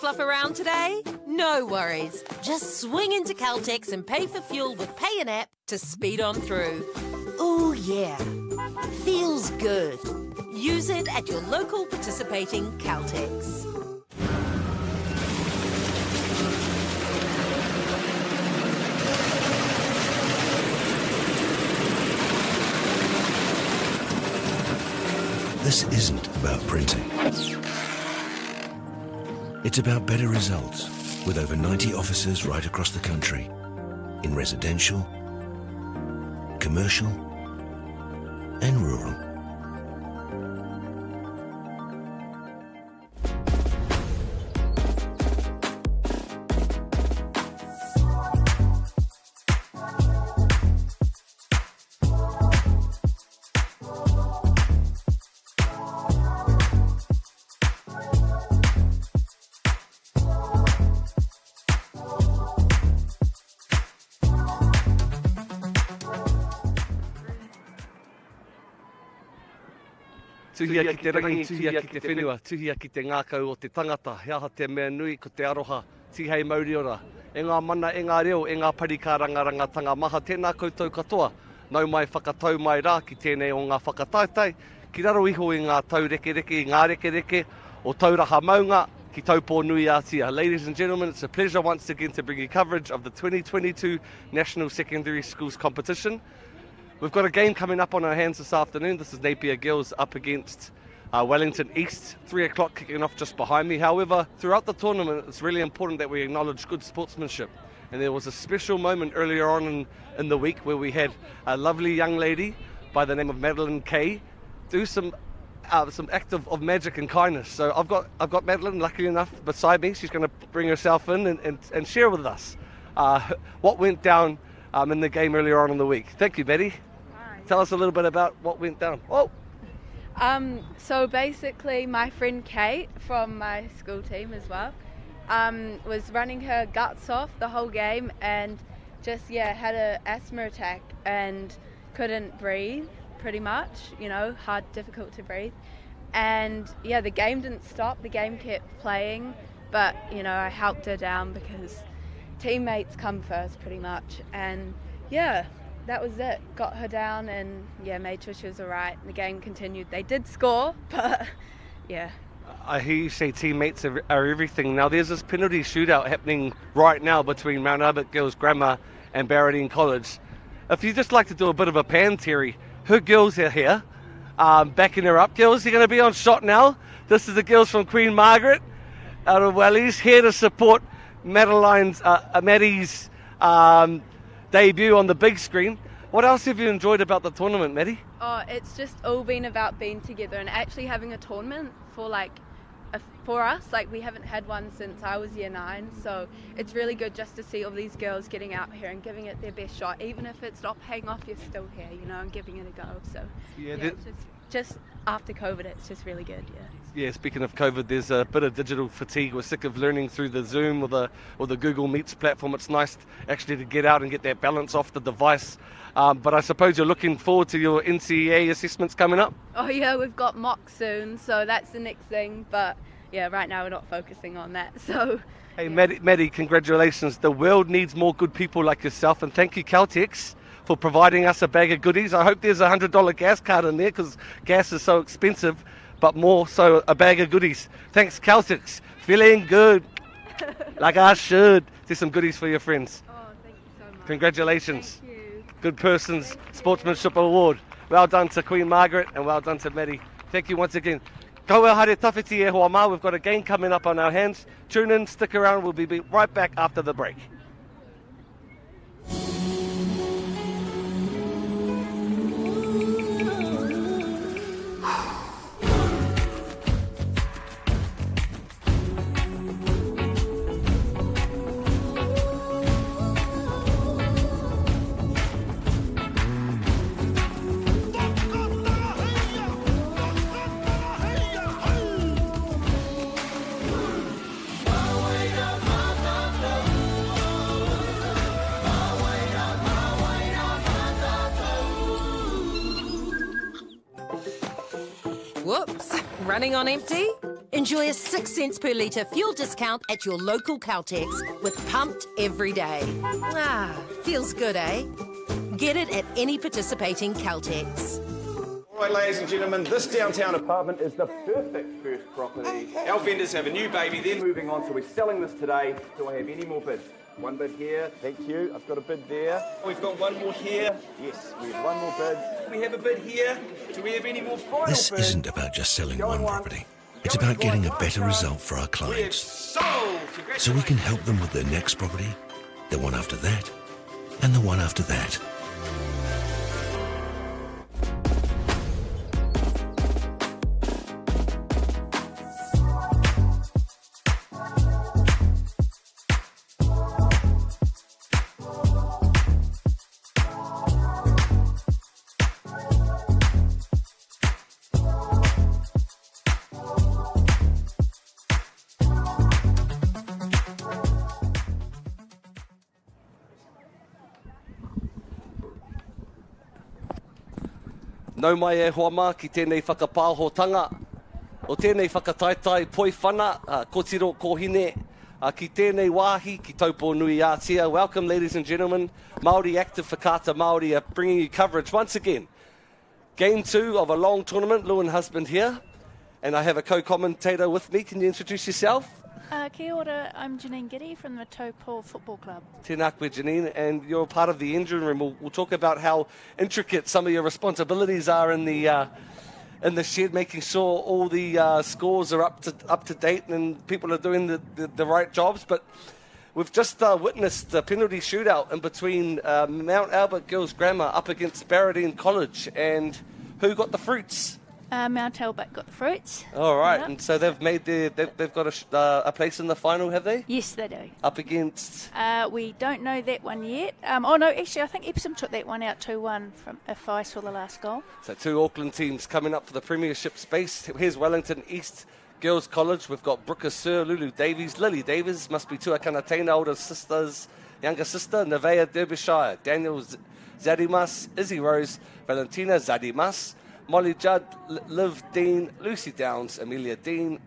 fluff around today? No worries. Just swing into Caltex and pay for fuel with Pay and App to speed on through. Ooh, yeah. Feels good. Use it at your local participating Caltex. This isn't about printing. It's about better results with over 90 offices right across the country in residential, commercial and rural. Tuhia ki te rangi, tuhia ki te whenua, tuhia ki te ngākau o te tangata, he aha te mea nui ko te aroha, tihei mauri ora. E ngā mana, e ngā reo, e ngā parika rangarangatanga maha, tēnā koutou katoa. Nau mai whakatau mai rā ki tēnei o ngā whakataitai, ki raro iho i ngā tau reke, ngā reke, o tauraha maunga, ki Taupo nui ātia. Ladies and gentlemen, it's a pleasure once again to bring you coverage of the 2022 National Secondary Schools Competition. We've got a game coming up on our hands this afternoon. This is Napier Girls up against Wellington East, 3 o'clock kicking off just behind me. However, throughout the tournament, it's really important that we acknowledge good sportsmanship. And there was a special moment earlier on in the week where we had a lovely young lady by the name of Madeline Kay do some act of magic and kindness. So I've got Madeline, luckily enough, beside me. She's going to bring herself in and share with us what went down in the game earlier on in the week. Thank you, Betty. Tell us a little bit about what went down. Whoa. So basically my friend Kate from my school team as well was running her guts off the whole game and just had an asthma attack and couldn't breathe pretty much, difficult to breathe. And the game didn't stop, the game kept playing, but I helped her down because teammates come first pretty much. And that was it. Got her down and made sure she was alright. The game continued. They did score, but I hear you say teammates are everything. Now there's this penalty shootout happening right now between Mount Albert Girls Grammar and Barradine College. If you'd just like to do a bit of a pan, Terry, her girls are here, backing her up. Girls, you're going to be on shot now. This is the girls from Queen Margaret out of Wellies, here to support Maddie's debut on the big screen. What else have you enjoyed about the tournament, Maddie? Oh, it's just all been about being together and actually having a tournament for us. We haven't had one since I was year 9, so it's really good just to see all these girls getting out here and giving it their best shot. Even if it's not paying off, you're still here, and giving it a go. So it's just after COVID, it's just really good. Yeah, speaking of COVID, there's a bit of digital fatigue. We're sick of learning through the Zoom or the Google Meets platform. It's nice actually to get out and get that balance off the device. But I suppose you're looking forward to your NCEA assessments coming up? Oh yeah, we've got mock soon, so that's the next thing. But right now we're not focusing on that. So. Hey, Maddie, congratulations. The world needs more good people like yourself, and thank you, Caltex, for providing us a bag of goodies. I hope there's a $100 gas card in there because gas is so expensive, but more so a bag of goodies. Thanks, Caltex. Feeling good, like I should. There's some goodies for your friends. Oh, thank you so much. Congratulations. Thank you. Good Person's Sportsmanship Award. Well done to Queen Margaret and well done to Maddie. Thank you once again. Kaua haere tawhiti e hoa mā. We've got a game coming up on our hands. Tune in, stick around. We'll be right back after the break. Whoops, running on empty? Enjoy a 6 cents per litre fuel discount at your local Caltex with Pumped every day. Feels good, eh? Get it at any participating Caltex. All right, ladies and gentlemen, this downtown apartment is the perfect first property. Our vendors have a new baby, they're moving on, so we're selling this today. Do I have any more bids? One bid here, thank you. I've got a bid there. We've got one more here. Yes, we have one more bid. We have a bid here. Do we have any more final bids? This isn't about just selling one property. It's about getting a better result for our clients. So we can help them with their next property, the one after that, and the one after that. Nau mai e hoa mā ki tēnei whakapāhotanga, o tēnei whakataitai poi whana, kotiro kohine, ki tēnei wāhi ki Taupo nui ātia. Welcome, ladies and gentlemen. Māori Active Whakata Māori are bringing you coverage once again. Game 2 of a long tournament, Lou and husband here, and I have a co-commentator with me. Can you introduce yourself? Kia ora, I'm Janine Giddy from the Taupo Football Club. Tēnā koe, Janine, and you're part of the engine room. We'll talk about how intricate some of your responsibilities are in the shed, making sure all the scores are up to date and people are doing the right jobs. But we've just witnessed the penalty shootout in between Mount Albert Girls Grammar up against Barradine College, and who got the fruits? Mount Albert got the fruits. All right, Yep. and so they've made they've got a place in the final, have they? Yes, they do. Up against? We don't know that one yet. Oh no, actually, I think Epsom took that one out 2-1 from if I saw the last goal. So 2 Auckland teams coming up for the Premiership space. Here's Wellington East Girls College. We've got Brooker Sir, Lulu Davies, Lily Davies, must be Tuakanatena, older sisters, younger sister, Nevaeh Derbyshire, Daniel Zadimas, Izzy Rose, Valentina Zadimas, Molly Judd, Liv Dean, Lucy Downs, Amelia Dean,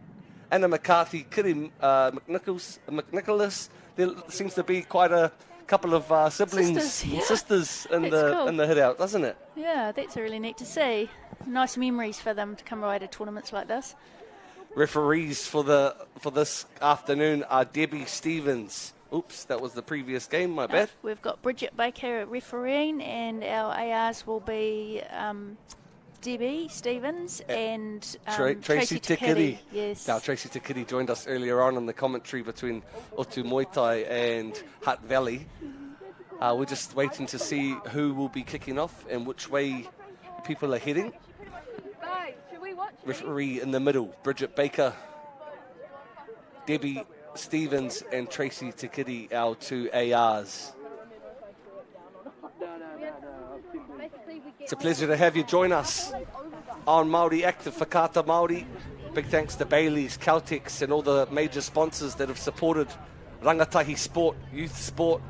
Anna McCarthy, Kitty McNicholas. There seems to be quite a couple of siblings, sisters in the hit-out, doesn't it? Yeah, that's really neat to see. Nice memories for them to come away to tournaments like this. Referees for this afternoon are Debbie Stevens. Oops, that was the previous game, my bad. We've got Bridget Baker refereeing, and our ARs will be Debbie Stevens and Tracy Tikiri. Yes. Now, Tracy Tikiri joined us earlier on in the commentary between Otu Moitai and Hutt Valley. We're just waiting to see who will be kicking off and which way people are heading. Referee in the middle, Bridget Baker, Debbie Stevens and Tracy Tikiri, our 2 ARs. It's a pleasure to have you join us on Māori Active Whakata Māori. Big thanks to Bailey's, Caltex and all the major sponsors that have supported rangatahi sport, youth sport,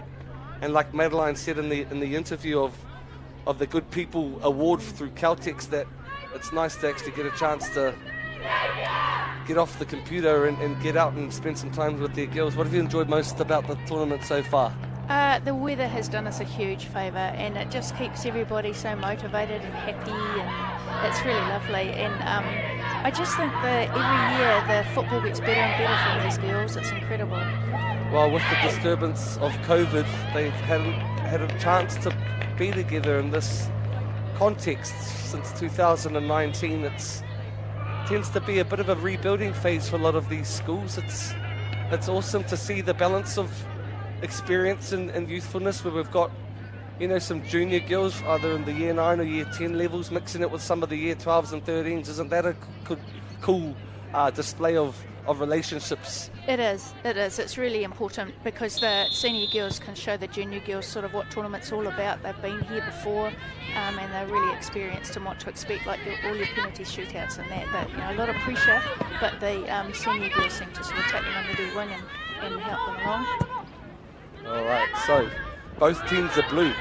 and like Madeline said in the interview of the Good People Award through Caltex, that it's nice to actually get a chance to get off the computer and get out and spend some time with their girls. What have you enjoyed most about the tournament so far? The weather has done us a huge favour, and it just keeps everybody so motivated and happy, and it's really lovely. And I just think that every year the football gets better and better for these girls. It's incredible. Well, with the disturbance of COVID, they've had a chance to be together in this context since 2019. It tends to be a bit of a rebuilding phase for a lot of these schools. It's awesome to see the balance of experience and youthfulness, where we've got, you know, some junior girls either in the year 9 or year 10 levels mixing it with some of the year 12s and 13s. Isn't that a cool display of relationships? It is. It's really important because the senior girls can show the junior girls sort of what tournament's all about. They've been here before, and they're really experienced in what to expect, like all your penalty shootouts and that. You know, a lot of pressure, but the senior girls seem to sort of take them under their wing and help them along. All right, so both teams are blue.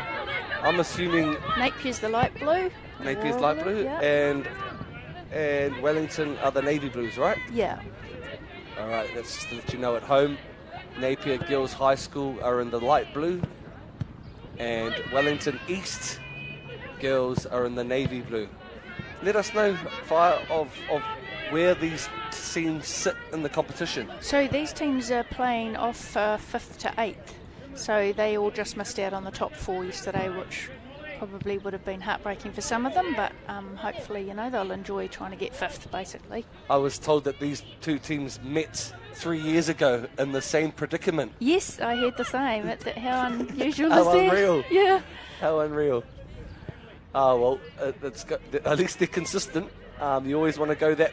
I'm assuming Napier's the light blue. Napier's light blue, yeah. and Wellington are the navy blues, right? Yeah. All right, that's just to let you know at home. Napier Girls High School are in the light blue, and Wellington East Girls are in the navy blue. Let us know of where these teams sit in the competition. So these teams are playing off 5th to 8th. So they all just missed out on the top 4 yesterday, which probably would have been heartbreaking for some of them, but hopefully, they'll enjoy trying to get 5th, basically. I was told that these two teams met 3 years ago in the same predicament. Yes, I heard the same. How unusual How is that? unreal. Yeah. How unreal. Oh, well, at least they're consistent. You always want to go that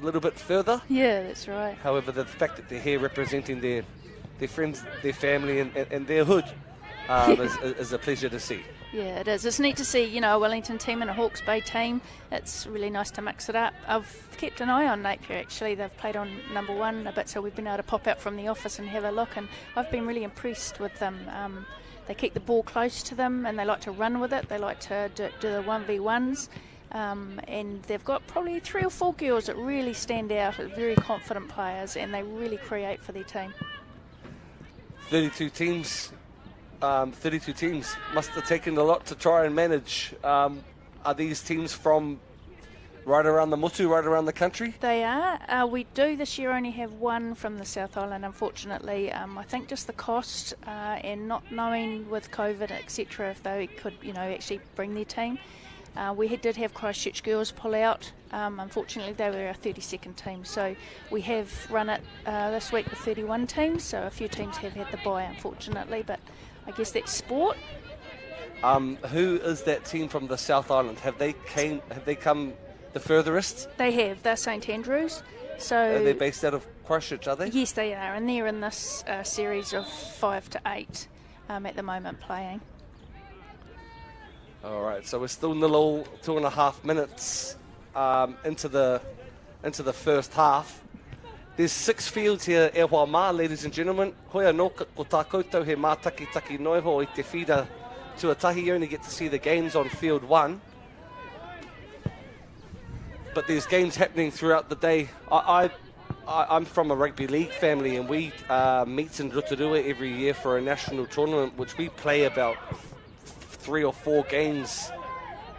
little bit further. Yeah, that's right. However, the fact that they're here representing their friends, their family and their hood is a pleasure to see. Yeah, it is. It's neat to see, a Wellington team and a Hawke's Bay team. It's really nice to mix it up. I've kept an eye on Napier, actually. They've played on number 1 a bit, so we've been able to pop out from the office and have a look, and I've been really impressed with them. They keep the ball close to them, and they like to run with it. They like to do the 1v1s, and they've got probably 3 or 4 girls that really stand out as very confident players, and they really create for their team. 32 teams must have taken a lot to try and manage. Are these teams from right around the Motu, right around the country? They are. We do this year only have one from the South Island, unfortunately. I think just the cost and not knowing with COVID, etc., if they could, actually bring their team. We did have Christchurch Girls pull out. Unfortunately, they were our 32nd team, so we have run it this week with 31 teams, so a few teams have had the bye, unfortunately, but I guess that's sport. Who is that team from the South Island? Have they come the furthest? They have. They're St Andrews. So are they based out of Christchurch, are they? Yes, they are, and they're in this series of 5 to 8 at the moment playing. All right, so we're still 0, 2.5 minutes into the first half. There's 6 fields here e hoa mā, ladies and gentlemen. Hoi anō ko tā koutou he mātaki noiho i te whira tuatahi. You only get to see the games on field 1. But there's games happening throughout the day. I'm from a rugby league family, and we meet in Rotorua every year for a national tournament, which we play about 3 or 4 games,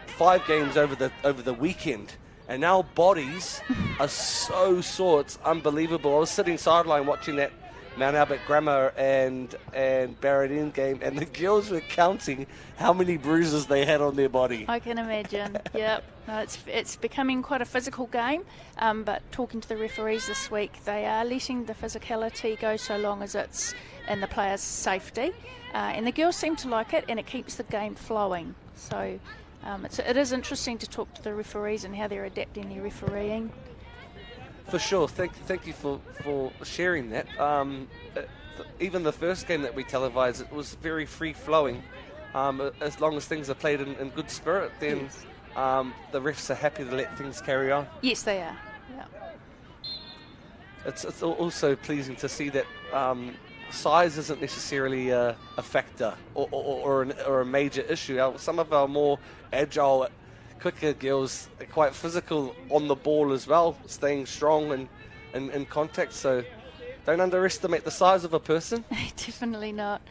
5 games over the weekend. And our bodies are so sore, it's unbelievable. I was sitting sideline watching that Mount Albert Grammar and Barradine game, and the girls were counting how many bruises they had on their body. I can imagine. Yep. No, it's becoming quite a physical game, but talking to the referees this week, they are letting the physicality go so long as it's in the players' safety, and the girls seem to like it, and it keeps the game flowing. So it is interesting to talk to the referees and how they're adapting their refereeing. For sure. Thank you for sharing that. Even the first game that we televised, it was very free-flowing. As long as things are played in good spirit, then yes. The refs are happy to let things carry on. Yes, they are. Yeah. It's also pleasing to see that size isn't necessarily a factor or a major issue. Some of our more agile, quicker girls are quite physical on the ball as well, staying strong and in contact. So don't underestimate the size of a person. Definitely not.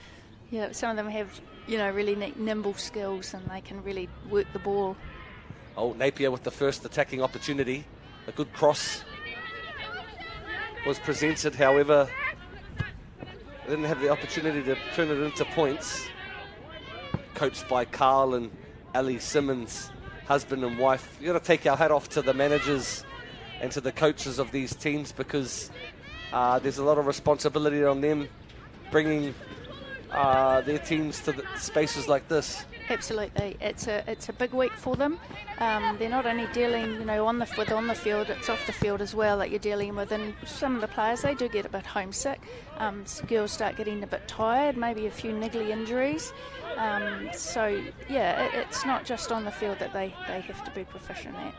Yeah, some of them have, really nimble skills, and they can really work the ball. Oh, Napier with the first attacking opportunity. A good cross was presented, however, they didn't have the opportunity to turn it into points. Coached by Carl and Ali Simmons, husband and wife. You've got to take our hat off to the managers and to the coaches of these teams, because there's a lot of responsibility on them bringing their teams to the spaces like this. Absolutely, it's a big week for them. They're not only dealing, on the field, it's off the field as well that you're dealing with. And some of the players, they do get a bit homesick. Girls start getting a bit tired, maybe a few niggly injuries. It's not just on the field that they have to be proficient at.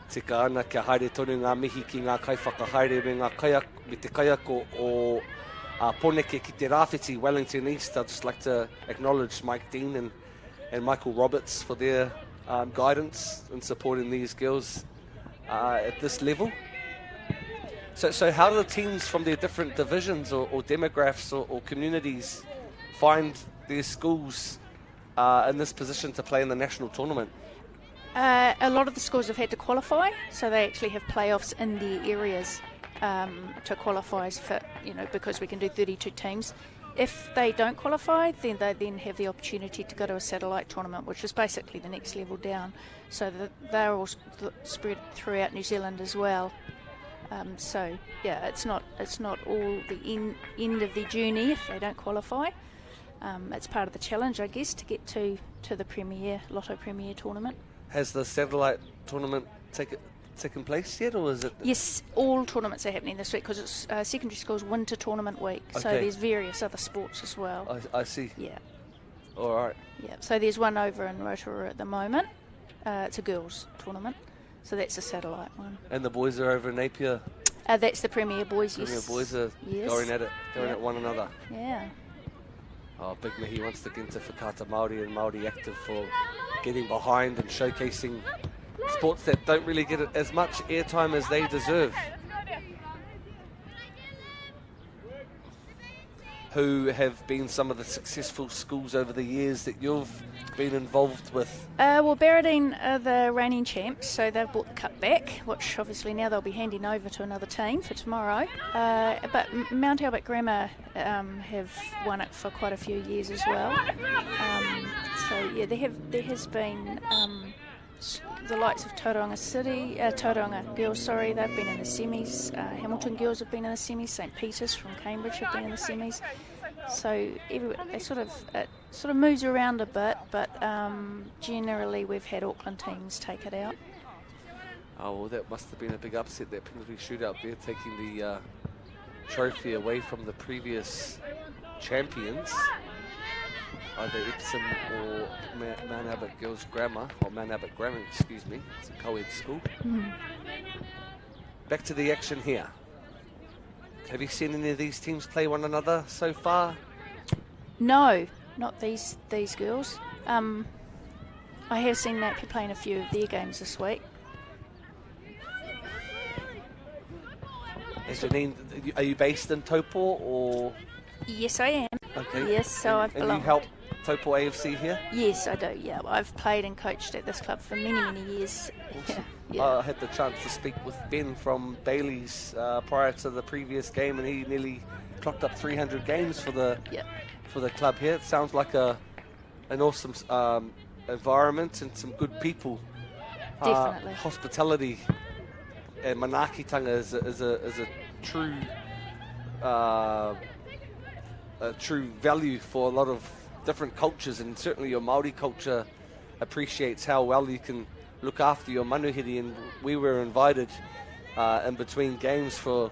Tika ana kia haere tonu ngā mihi ki ngā kaiwhakahaere me ngā me te kaiako o Poneke ki te rāwhiti Wellington East. I'd just like to acknowledge Mike Dean and Michael Roberts for their guidance in supporting these girls at this level. So how do the teams from their different divisions or demographics or communities find their schools in this position to play in the national tournament? A lot of the schools have had to qualify, so they actually have playoffs in their areas to qualify for, because we can do 32 teams. If they don't qualify, then they then have the opportunity to go to a satellite tournament, which is basically the next level down. So they're all spread throughout New Zealand as well. So yeah, it's not all the end of their journey if they don't qualify. It's part of the challenge, I guess, to get to the Lotto Premier tournament. Has the satellite tournament taken place yet, or is it? Yes, all tournaments are happening this week because it's secondary school's winter tournament week. Okay. So there's various other sports as well. I see. Yeah. All right. Yeah. So there's one over in Rotorua at the moment. It's a girls' tournament. So that's a satellite one. And the boys are over in Napier? That's the Premier boys, Premier yes. boys are going at one another. Yeah. Oh, Big Mihi once again to Whakata Māori and Māori Active for getting behind and showcasing sports that don't really get as much airtime as they deserve. Who have been some of the successful schools over the years that you've been involved with? Well, Barradine are the reigning champs, so they've brought the cup back, which obviously now they'll be handing over to another team for tomorrow. But Mount Albert Grammar have won it for quite a few years as well. So yeah, there has been the likes of Tauranga Girls, they've been in the semis. Hamilton Girls have been in the semis. St Peter's from Cambridge have been in the semis. So it sort of moves around a bit, but generally we've had Auckland teams take it out. Oh, well, that must have been a big upset, that penalty shootout there, taking the trophy away from the previous champions, either Epsom or Mount Albert Girls Grammar, or Mount Albert Grammar, excuse me. It's a co-ed school. Mm. Back to the action here. Have you seen any of these teams play one another so far? No, not these girls. I have seen Napier playing a few of their games this week. And Janine, are you based in Taupo or? Yes, I am. Okay. Yes, so I've belonged. And you help Taupo AFC here? Yes, I do, yeah. I've played and coached at this club for many, many years. Awesome. Yeah. I had the chance to speak with Ben from Bailey's prior to the previous game, and he nearly clocked up 300 games for the club here. It sounds like an awesome environment and some good people. Definitely. Hospitality and manaakitanga is a true value for a lot of different cultures, and certainly your Māori culture appreciates how well you can look after your manuhiri, and we were invited in between games for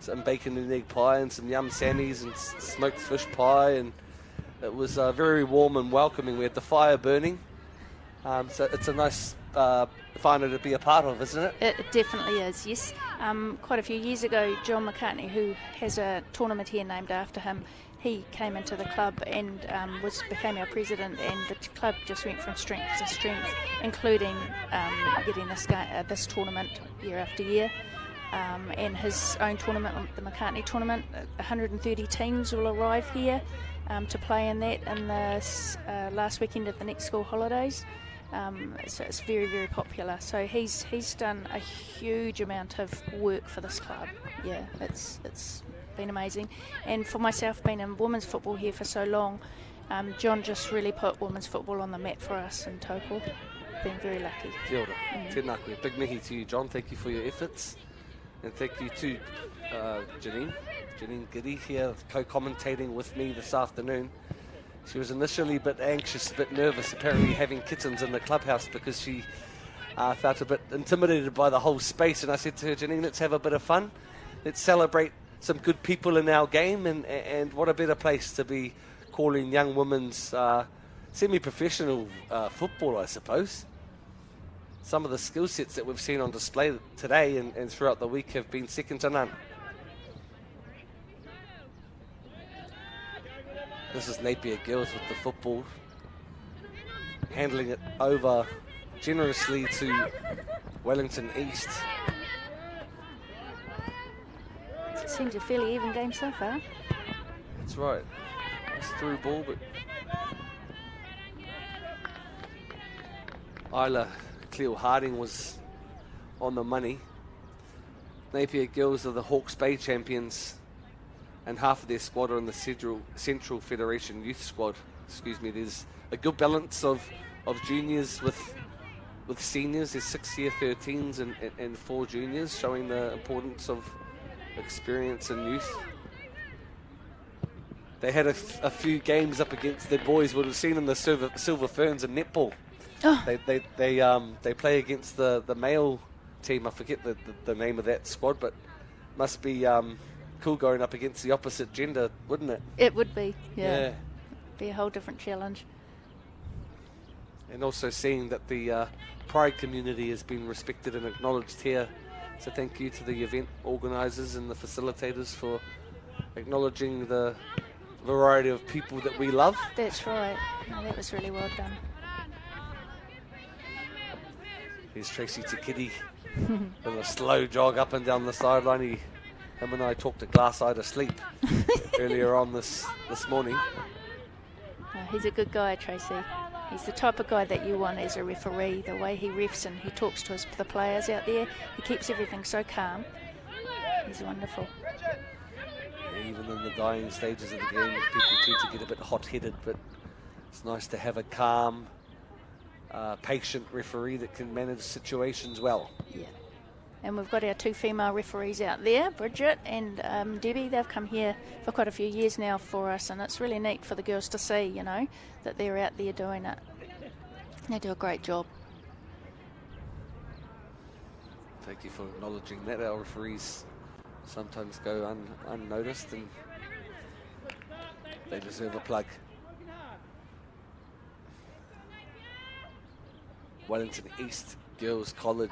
some bacon and egg pie and some yum sammies and smoked fish pie, and it was very warm and welcoming. We had the fire burning, so it's a nice whānau to be a part of, isn't it? It definitely is, yes. Quite a few years ago, John McCartney, who has a tournament here named after him, he came into the club and became our president, and the club just went from strength to strength, including getting this tournament year after year. And his own tournament, the McCartney tournament, 130 teams will arrive here to play in that in the last weekend of the next school holidays. So it's very, very popular. So he's done a huge amount of work for this club. Yeah, it's been amazing. And for myself, being in women's football here for so long, John just really put women's football on the map for us in Taupo. Been very lucky. Kia ora. Tēnā koe. Big mihi to you, John. Thank you for your efforts. And thank you to Janine Giddy here, co-commentating with me this afternoon. She was initially a bit anxious, a bit nervous, apparently having kittens in the clubhouse, because she felt a bit intimidated by the whole space. And I said to her, Janine, let's have a bit of fun. Let's celebrate some good people in our game, and what a better place to be calling young women's semi-professional football, I suppose. Some of the skill sets that we've seen on display today and throughout the week have been second to none. This is Napier Girls with the football, handling it over generously to Wellington East. seems a fairly even game so far. That's right. It's through ball, but Isla Cleo Harding was on the money. Napier Girls are the Hawke's Bay champions, and half of their squad are in the Central Federation youth squad. Excuse me. There's a good balance of juniors with seniors. There's 6-year 13s and 4 juniors, showing the importance of experience and youth. They had a few games up against their boys. Would have seen them, the Silver Ferns and netball. Oh. They play against the male team. I forget the name of that squad, but must be cool going up against the opposite gender, wouldn't it? It would be, Yeah. Be a whole different challenge. And also seeing that the Pride community has been respected and acknowledged here. So thank you to the event organisers and the facilitators for acknowledging the variety of people that we love. That's right. No, that was really well done. Here's Tracy Tikiti with a slow jog up and down the sideline. Him and I talked a glass eye to sleep earlier on this morning. He's a good guy, Tracy. He's the type of guy that you want as a referee. The way he refs and he talks to the players out there, he keeps everything so calm. He's wonderful. Yeah, even in the dying stages of the game, people tend to get a bit hot-headed, but it's nice to have a calm, patient referee that can manage situations well. Yeah. And we've got our 2 female referees out there, Bridget and Debbie. They've come here for quite a few years now for us, and it's really neat for the girls to see, you know, that they're out there doing it. They do a great job. Thank you for acknowledging that. Our referees sometimes go unnoticed, and they deserve a plug. Wellington East Girls College,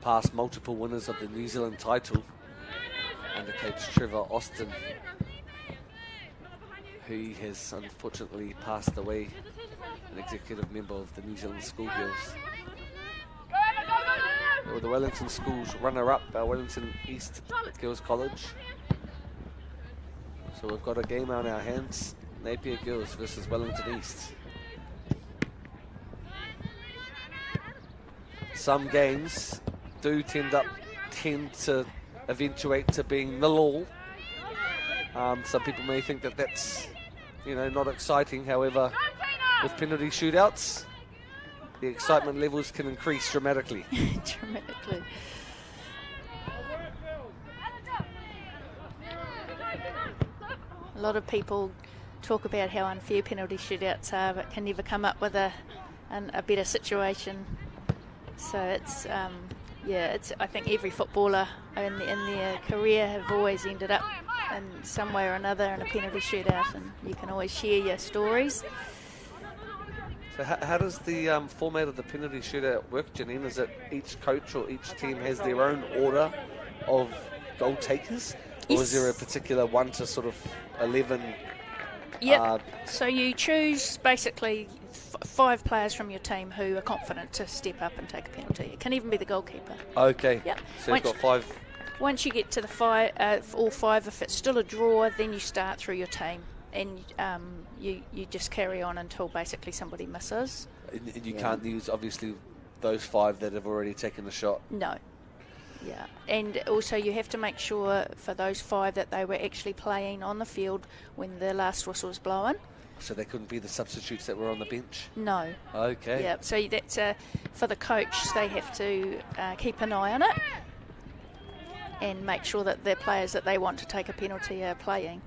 past multiple winners of the New Zealand title under coach Trevor Austin, who has unfortunately passed away, an executive member of the New Zealand Schoolgirls. They were the Wellington Schools runner-up, Wellington East Girls College. So we've got a game on our hands, Napier Girls versus Wellington East. Some games do tend to eventuate to being 0-0. Some people may think that that's, you know, not exciting. However, with penalty shootouts, the excitement levels can increase dramatically. Dramatically. A lot of people talk about how unfair penalty shootouts are, but can never come up with a better situation. So it's, I think every footballer in their career have always ended up in some way or another in a penalty shootout, and you can always share your stories. So how does the format of the penalty shootout work, Janine? Is it each coach or each team has their own order of goal takers? Or is there a particular 1 to sort of 11? Yep. So you choose basically 5 players from your team who are confident to step up and take a penalty. It can even be the goalkeeper. Okay. Yep. So you've got 5. Once you get to the all 5, if it's still a draw, then you start through your team, and you just carry on until basically somebody misses. And you can't use, obviously, those 5 that have already taken the shot. No. Yeah, and also you have to make sure for those 5 that they were actually playing on the field when the last whistle was blown. So they couldn't be the substitutes that were on the bench? No. Okay. Yeah, so that's for the coach, they have to keep an eye on it and make sure that the players that they want to take a penalty are playing.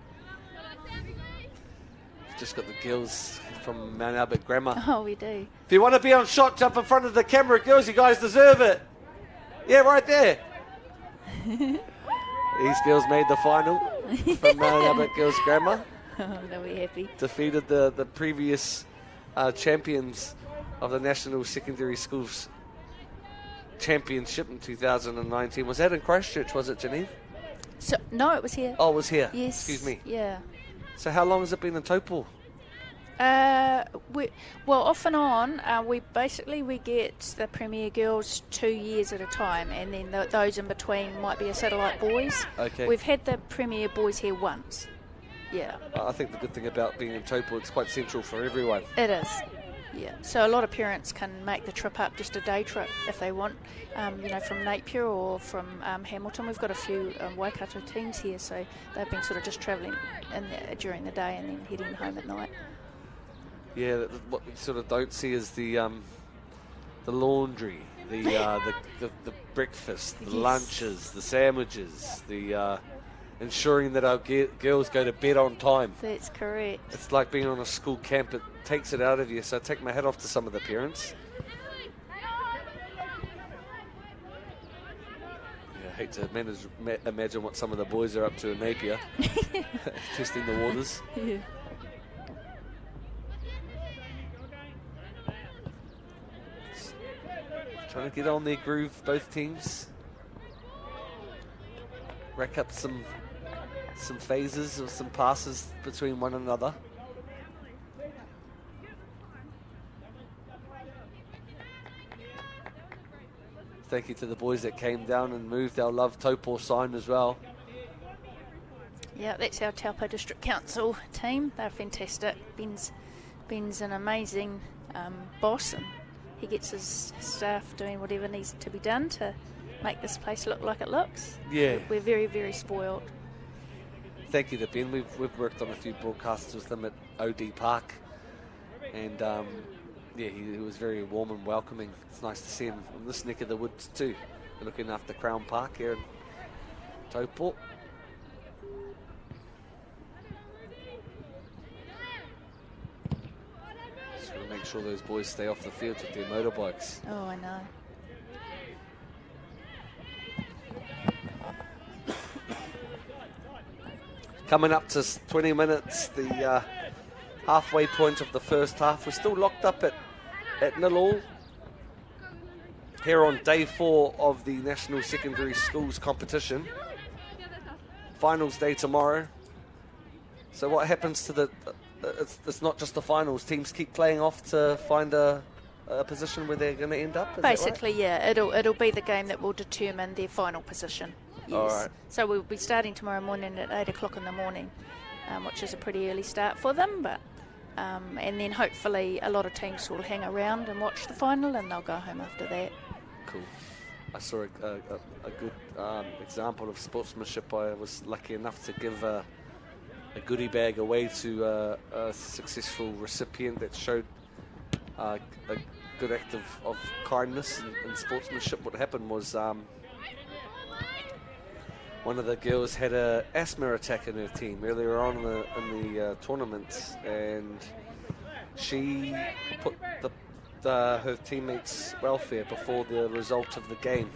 Just got the girls from Mount Albert Grammar. Oh, we do. If you want to be on shot, jump in front of the camera, girls. You guys deserve it. Yeah, right there. These girls made the final from Mount Albert Girls Grammar. Oh, they'll be happy. Defeated the previous champions of the National Secondary Schools Championship in 2019. Was that in Christchurch, was it, Janine? No, it was here. Oh, it was here. Yes. Excuse me. Yeah. So how long has it been in Taupo? Well, off and on, we get the Premier Girls 2 years at a time, and then those in between might be a satellite boys. Okay. We've had the Premier boys here once. Yeah. I think the good thing about being in Taupo, it's quite central for everyone. It is. Yeah. So a lot of parents can make the trip up, just a day trip if they want, from Napier or from Hamilton. We've got a few Waikato teams here, so they've been sort of just travelling during the day and then heading home at night. Yeah, what we sort of don't see is the laundry, the breakfast, the lunches, the sandwiches, the ensuring that our girls go to bed on time. That's correct. It's like being on a school camp. It takes it out of you, so I take my hat off to some of the parents. Yeah, I hate to imagine what some of the boys are up to in Napier, testing the waters. Yeah. Trying to get on their groove, both teams. Rack up some phases or some passes between one another. Thank you to the boys that came down and moved our Love Taupo sign as well. Yeah, that's our Taupo District Council team. They're fantastic. Ben's an amazing boss, and he gets his staff doing whatever needs to be done to make this place look like it looks. Yeah. We're very, very spoiled. Thank you to Ben. We've worked on a few broadcasts with him at OD Park, and he was very warm and welcoming. It's nice to see him in this neck of the woods too. We're looking after Crown Park here in Taupo. Just got to make sure those boys stay off the field with their motorbikes. Oh, I know. Coming up to 20 minutes, the halfway point of the first half. We're still locked up at 0-0 here on day 4 of the National Secondary Schools competition. Finals day tomorrow. So what happens to it's not just the finals. Teams keep playing off to find a position where they're going to end up? Basically, yeah. It'll be the game that will determine their final position. Yes. All right. So we'll be starting tomorrow morning at 8 o'clock in the morning, which is a pretty early start for them. But and then hopefully a lot of teams will hang around and watch the final, and they'll go home after that. Cool. I saw a good example of sportsmanship. I was lucky enough to give a goodie bag away to a successful recipient that showed a good act of kindness and sportsmanship. What happened was one of the girls had an asthma attack in her team earlier on in the tournament, and she put her teammates' welfare before the result of the game.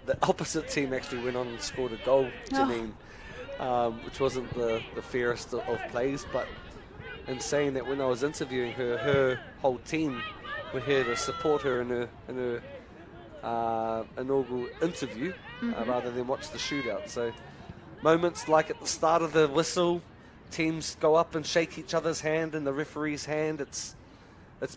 The opposite team actually went on and scored a goal, Janine, which wasn't the fairest of plays, but in saying that, when I was interviewing her whole team were here to support her in her inaugural interview, rather than watch the shootout. So moments like at the start of the whistle, teams go up and shake each other's hand and the referee's hand. It's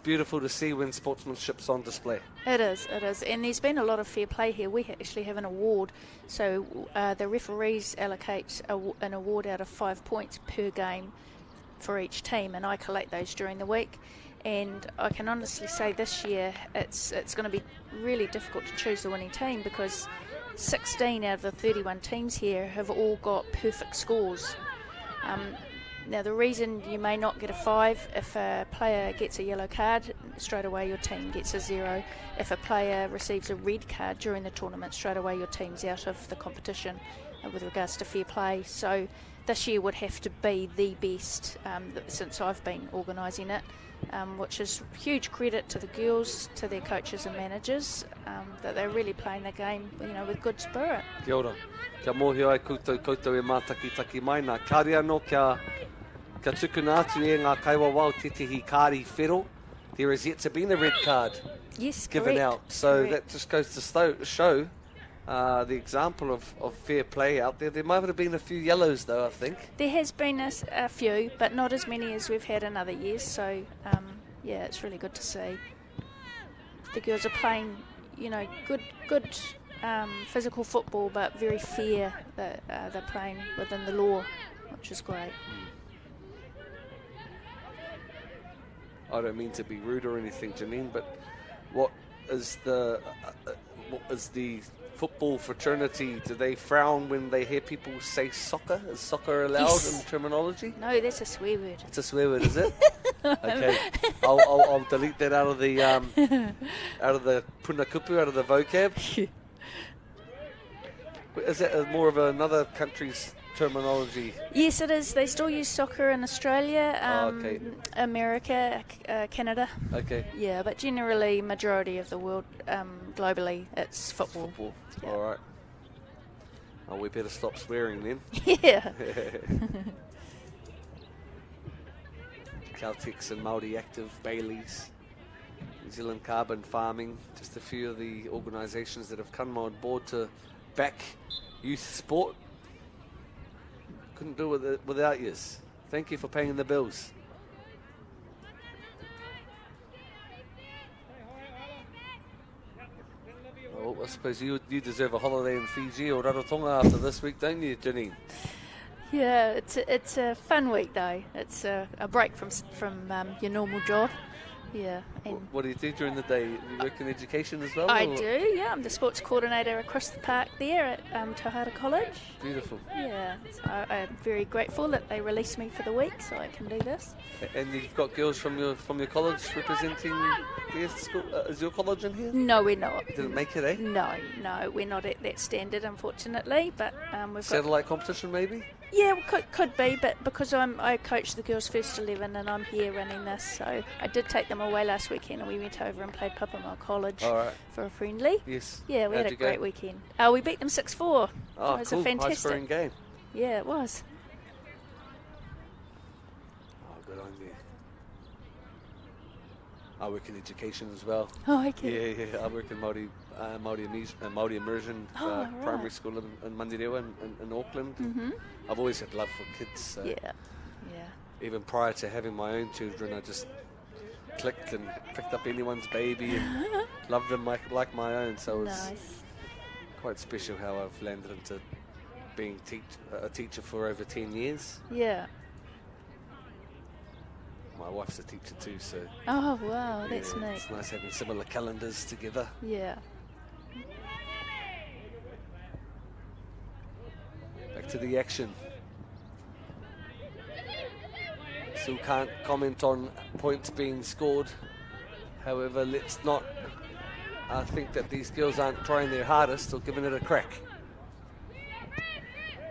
beautiful to see when sportsmanship's on display. It is, and there's been a lot of fair play here. We actually have an award, so the referees allocate an award out of 5 points per game for each team, and I collect those during the week. And I can honestly say this year it's going to be really difficult to choose the winning team, because 16 out of the 31 teams here have all got perfect scores. Now, the reason you may not get a 5, if a player gets a yellow card, straight away your team gets a 0. If a player receives a red card during the tournament, straight away your team's out of the competition with regards to fair play. So this year would have to be the best since I've been organising it, which is huge credit to the girls, to their coaches and managers, that they're really playing the game, with good spirit. Kia ora. Kia mohi ai koutou e mātakitaki mai nā kāre anō kia tukuna atu e ngā kaiwa wau titihi kāri whero. There has yet to be a red card Yes, given correct. out. So Correct. that just goes to show the example of fair play out there. There might have been a few yellows, though, I think. There has been a few, but not as many as we've had in other years. So, yeah, it's really good to see. The girls are playing, good physical football, but very fair. They're playing within the law, which is great. I don't mean to be rude or anything, Janine, but what is the football fraternity? Do they frown when they hear people say soccer? Is soccer allowed in terminology? No, that's a swear word. It's a swear word, is it? Okay, I'll delete that out of the punakupu, out of the vocab. Is that more of another country's terminology? Yes, it is. They still use soccer in Australia, okay. America, Canada. Okay. Yeah, but generally, majority of the world, globally, it's football. Football. Yeah. All right. Oh, we better stop swearing then. Yeah. Caltex and Māori Active, Baileys, New Zealand Carbon Farming, just a few of the organisations that have come on board to back youth sport. Couldn't do it without yous. Thank you for paying the bills. Oh, I suppose you deserve a holiday in Fiji or Rarotonga after this week, don't you, Janine? Yeah, it's a fun week though. It's a break from your normal job. Yeah. And what do you do during the day? You work in education as well? I or? do, yeah. I'm the sports coordinator across the park there at Taupo College. Beautiful. Yeah, so I'm very grateful that they released me for the week so I can do this. And you've got girls from your college representing their school. Is your college in here? No, we're not. Didn't make it, eh? No, we're not at that standard, unfortunately. But we've satellite competition, maybe? Yeah, could be, but because I coach the girls' first 11 and I'm here running this, so I did take them away last weekend and we went over and played Papamau College for a friendly. Yes. Yeah, we had a great weekend. We beat them 6-4. Oh, it was cool. a fantastic High-scoring game. Yeah, it was. Oh, good on you. I work in education as well. Oh, okay. Yeah. I work in Māori immersion primary school in Mandirewa in Auckland. Mm-hmm. I've always had love for kids. So yeah. Even prior to having my own children, I just clicked and picked up anyone's baby and loved them like my own. So it's quite special how I've landed into being a teacher for over 10 years. Yeah. My wife's a teacher too, so... Oh, wow, that's neat. It's nice having similar calendars together. Yeah. Back to the action. Still can't comment on points being scored. However, let's not think that these girls aren't trying their hardest or giving it a crack.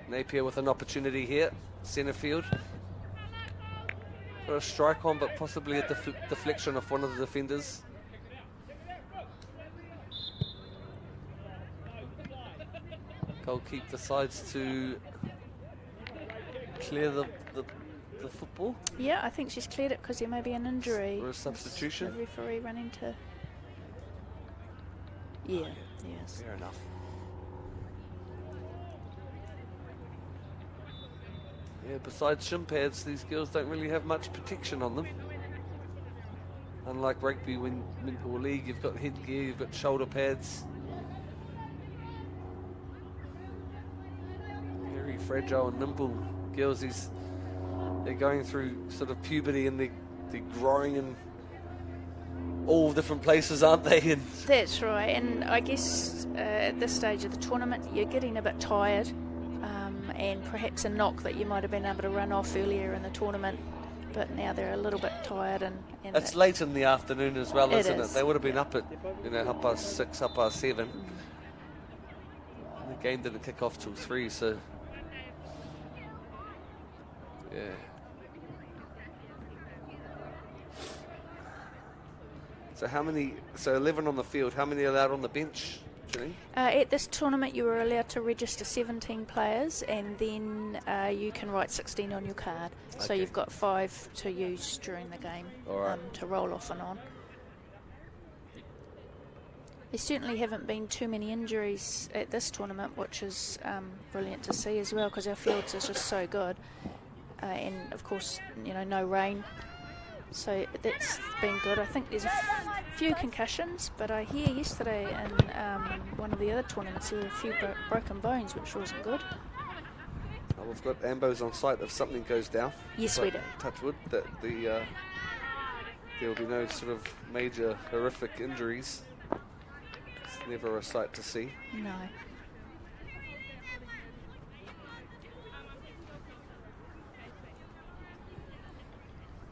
Napier with an opportunity here, centre field. For a strike on, but possibly a deflection of one of the defenders. Goal keep decides to clear the football. Yeah, I think she's cleared it because there may be an injury. Or a substitution. The referee running to... Yeah, yes. Fair enough. Yeah, besides shin pads, these girls don't really have much protection on them. Unlike rugby or league, you've got headgear, you've got shoulder pads. Very fragile and nimble girls. They're going through sort of puberty and they're growing in all different places, aren't they? And that's right, and I guess at this stage of the tournament, you're getting a bit tired. And perhaps a knock that you might have been able to run off earlier in the tournament, but now they're a little bit tired. And it's late in the afternoon as well, isn't it? They would have been up at 6:30, 7:30. The game didn't kick off till 3, so yeah. So how many? So 11 on the field. How many are allowed on the bench? At this tournament, you were allowed to register 17 players, and then you can write 16 on your card. Okay. So you've got 5 to use during the game to roll off and on. There certainly haven't been too many injuries at this tournament, which is brilliant to see as well, because our fields is just so good. And of course, no rain. So that's been good. I think there's a few concussions, but I hear yesterday in one of the other tournaments there were a few broken bones, which wasn't good. Well, we've got ambos on site if something goes down. Yes, we do. Touch wood, that there will be no sort of major horrific injuries. It's never a sight to see. No.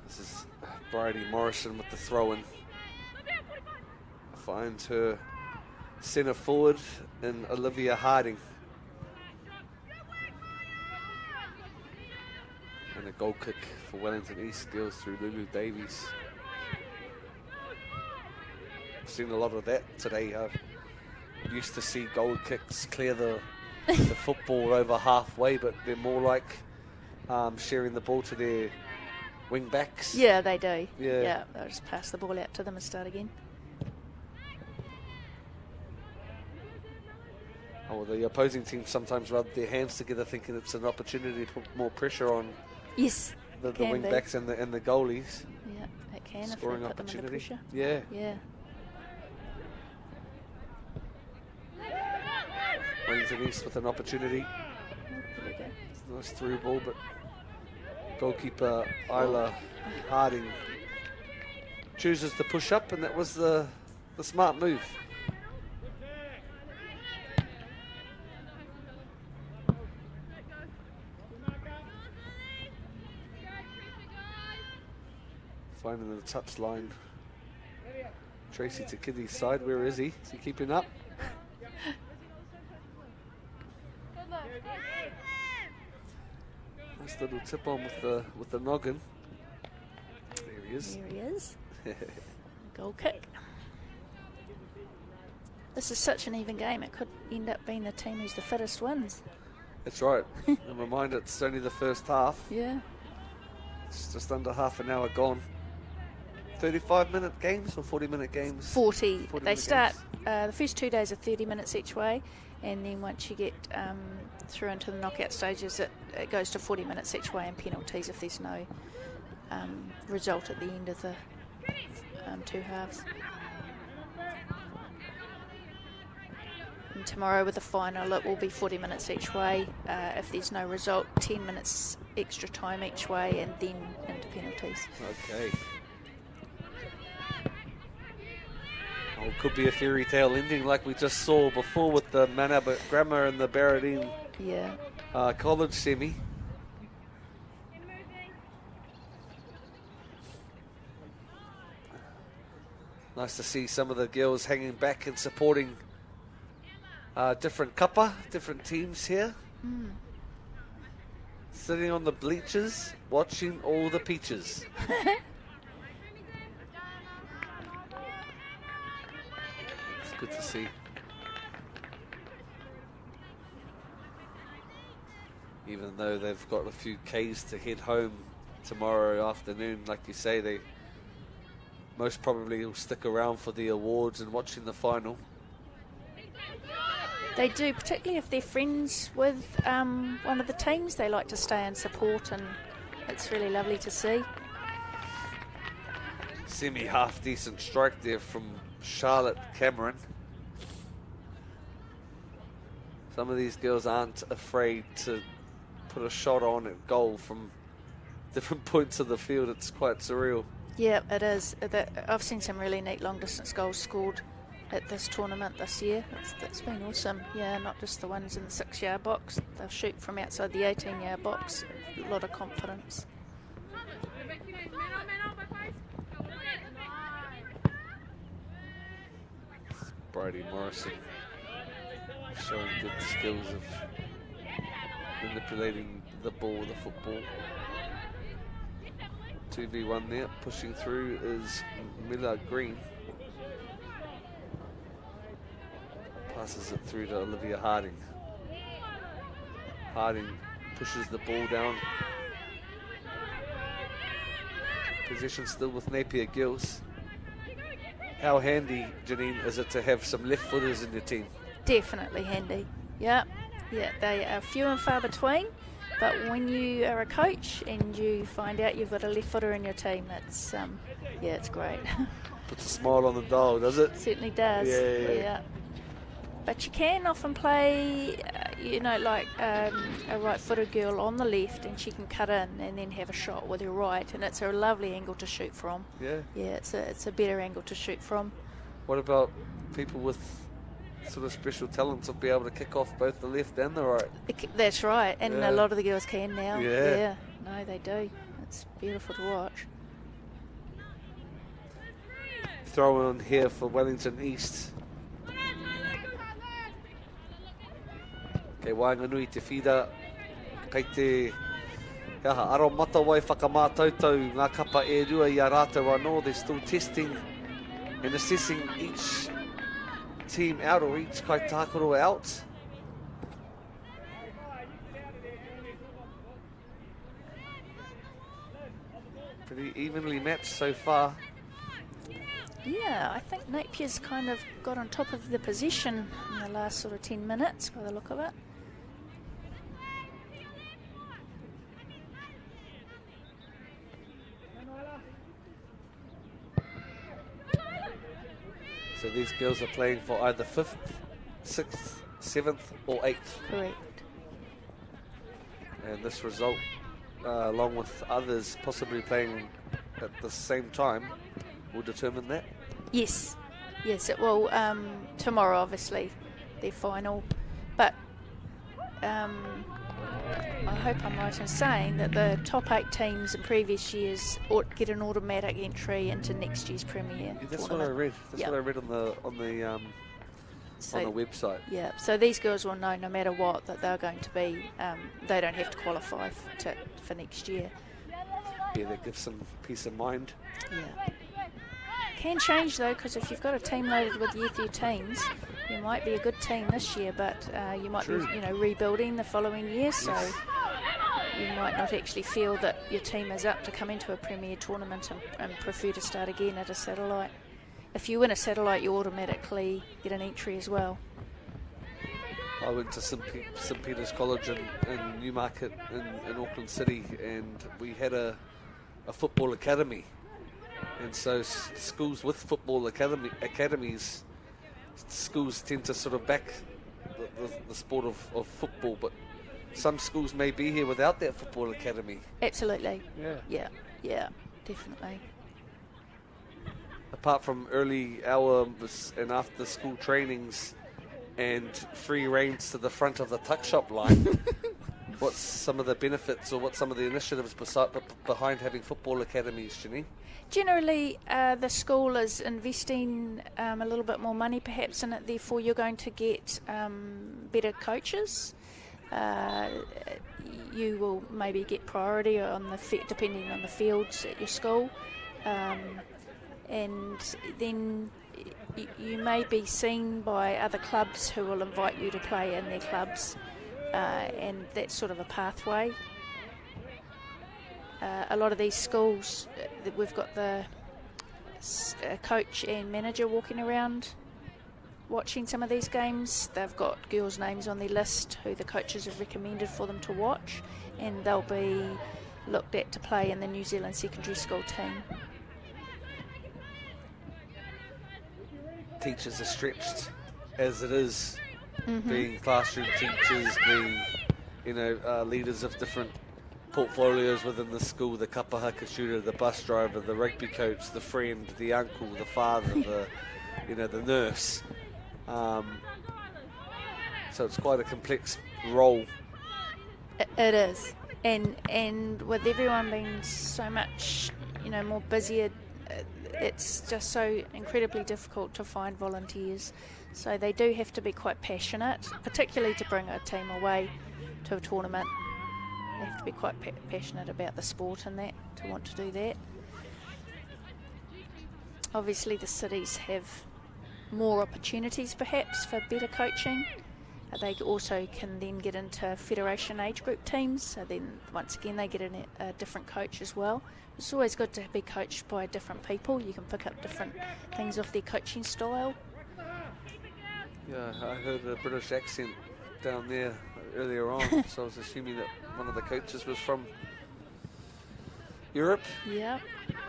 This is Bridie Morrison with the throw-in. Finds her centre forward in Olivia Harding. And a goal kick for Wellington East Girls through Lulu Davies. I've seen a lot of that today. I used to see goal kicks clear the football over halfway, but they're more like sharing the ball to their wing backs. Yeah, they do. Yeah. They'll just pass the ball out to them and start again. Oh, well, the opposing team sometimes rub their hands together thinking it's an opportunity to put more pressure on the wing backs and the goalies. Yeah, it can Scoring if they put them under opportunity. pressure. Yeah. Yeah. Wellington East with an opportunity. There we go. Nice through ball, but goalkeeper Isla Harding chooses to push up, and that was the smart move. Finding the touch line. Tracy to Kitty's side. Where is he? Is he keeping up? Nice little tip on with the noggin. There he is. There he is. Goal kick. This is such an even game. It could end up being the team who's the fittest wins. That's right. And remind it's only the first half. Yeah. It's just under half an hour gone. 35-minute games or 40-minute games? 40. They start, games? the first 2 days are 30 minutes each way, and then once you get through into the knockout stages, it goes to 40 minutes each way and penalties if there's no result at the end of the two halves. And tomorrow with the final, it will be 40 minutes each way. If there's no result, 10 minutes extra time each way, and then into penalties. Okay. Oh, could be a fairy tale ending like we just saw before with the Manaba Grammar and the Barradine College semi. Nice to see some of the girls hanging back and supporting different kappa, different teams here. Sitting on the bleachers, watching all the peaches. It's good to see. Even though they've got a few Ks to head home tomorrow afternoon, like you say, they most probably will stick around for the awards and watching the final. They do, particularly if they're friends with one of the teams. They like to stay and support, and it's really lovely to see. Semi-half decent strike there from Charlotte Cameron. Some of these girls aren't afraid to put a shot on at goal from different points of the field. It's quite surreal. Yeah, it is. I've seen some really neat long-distance goals scored at this tournament this year. That's been awesome. Yeah, not just the ones in the 6-yard box. They'll shoot from outside the 18-yard box. A lot of confidence. Bridie Morrison showing good skills of manipulating the ball, the football. 2v1 there. Pushing through is Miller Green. Passes it through to Olivia Harding. Harding pushes the ball down. Possession still with Napier Girls. How handy, Janine, is it to have some left footers in your team? Definitely handy. Yeah, they are few and far between. But when you are a coach and you find out you've got a left footer in your team, it's it's great. Puts a smile on the dial, does it? Certainly does. Yeah. But you can often play, like a right-footed girl on the left, and she can cut in and then have a shot with her right, and it's a lovely angle to shoot from. Yeah. Yeah, it's a better angle to shoot from. What about people with sort of special talents of be able to kick off both the left and the right? That's right, and a lot of the girls can now. Yeah. No, they do. It's beautiful to watch. Throw on here for Wellington East. Kei Wainganui te whira, kei te aro mata wai whakamātautau ngā kapa e rua I a rātou anō. They're still testing and assessing each team out or each kaitākaro out. Pretty evenly matched so far. Yeah, I think Napier's kind of got on top of the possession in the last sort of 10 minutes by the look of it. So these girls are playing for either 5th, 6th, 7th or 8th. Correct. And this result, along with others possibly playing at the same time, will determine that? Yes, it will. Tomorrow, obviously, their final. But I hope I'm right in saying that the top 8 teams in previous years get an automatic entry into next year's Premier. Yeah, that's tournament. What I read. That's what I read on the website. Yeah, so these girls will know no matter what that they're going to be. They don't have to qualify for next year. Yeah, that gives some peace of mind. Yeah. Can change though, because if you've got a team loaded with year 13s, you might be a good team this year, but you might be, rebuilding the following year. So you might not actually feel that your team is up to come into a Premier tournament and prefer to start again at a satellite. If you win a satellite, you automatically get an entry as well. I went to St. Peter's College in Newmarket in Auckland City, and we had a football academy. And so schools with football academies, schools tend to sort of back the sport of football, but some schools may be here without that football academy. Absolutely. Yeah, definitely. Apart from early hours and after school trainings and free reins to the front of the tuck shop line, what's some of the benefits or what's some of the initiatives behind having football academies, Janine? Generally, the school is investing a little bit more money perhaps in it, therefore you're going to get better coaches. You will maybe get priority on depending on the fields at your school. And then you may be seen by other clubs who will invite you to play in their clubs, and that's sort of a pathway. A lot of these schools, we've got the coach and manager walking around watching some of these games. They've got girls' names on their list who the coaches have recommended for them to watch, and they'll be looked at to play in the New Zealand secondary school team. Teachers are stretched as it is, being classroom teachers, being leaders of different portfolios within the school, the kapahaka shooter, the bus driver, the rugby coach, the friend, the uncle, the father, the nurse. So it's quite a complex role. It is, and with everyone being so much more busier, it's just so incredibly difficult to find volunteers. So they do have to be quite passionate, particularly to bring a team away to a tournament. They have to be quite passionate about the sport and that, to want to do that. Obviously the cities have more opportunities perhaps for better coaching. they also can then get into federation age group teams. So then once again they get a different coach as well. It's always good to be coached by different people. You can pick up different things off their coaching style. Yeah, I heard a British accent down there earlier on, so I was assuming that one of the coaches was from Europe. Yeah.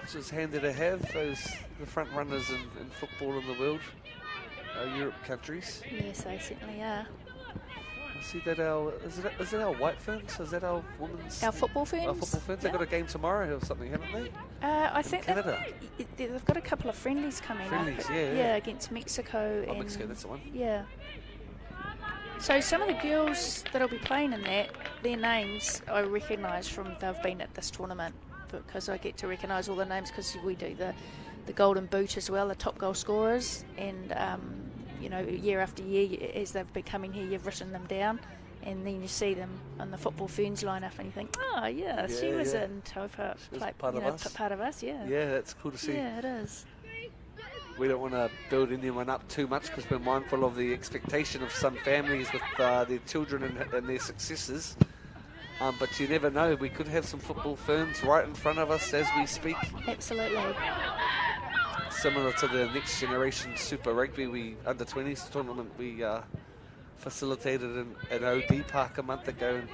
Which is handy to have, the front runners in football in the world, Europe countries. Yes, they certainly are. I see that is it our white ferns? Is that our women's? Our football ferns? Our football ferns. Yeah. They've got a game tomorrow or something, haven't they? I think Canada. they've got a couple of friendlies coming Friendlies, up. yeah. Against Mexico. Oh, and Mexico, that's the one. Yeah. So some of the girls that'll be playing in that, their names I recognise from they've been at this tournament, because I get to recognise all the names because we do the Golden Boot as well, the top goal scorers, and year after year as they've been coming here, you've written them down, and then you see them on the football ferns line up, and you think, oh yeah, she was in Taupo, part of us. Yeah. Yeah, that's cool to see. Yeah, it is. We don't want to build anyone up too much because we're mindful of the expectation of some families with their children and their successes. But you never know, we could have some football ferns right in front of us as we speak. Absolutely. Similar to the Next Generation Super Rugby under-20s tournament we facilitated in OD Park a month ago, and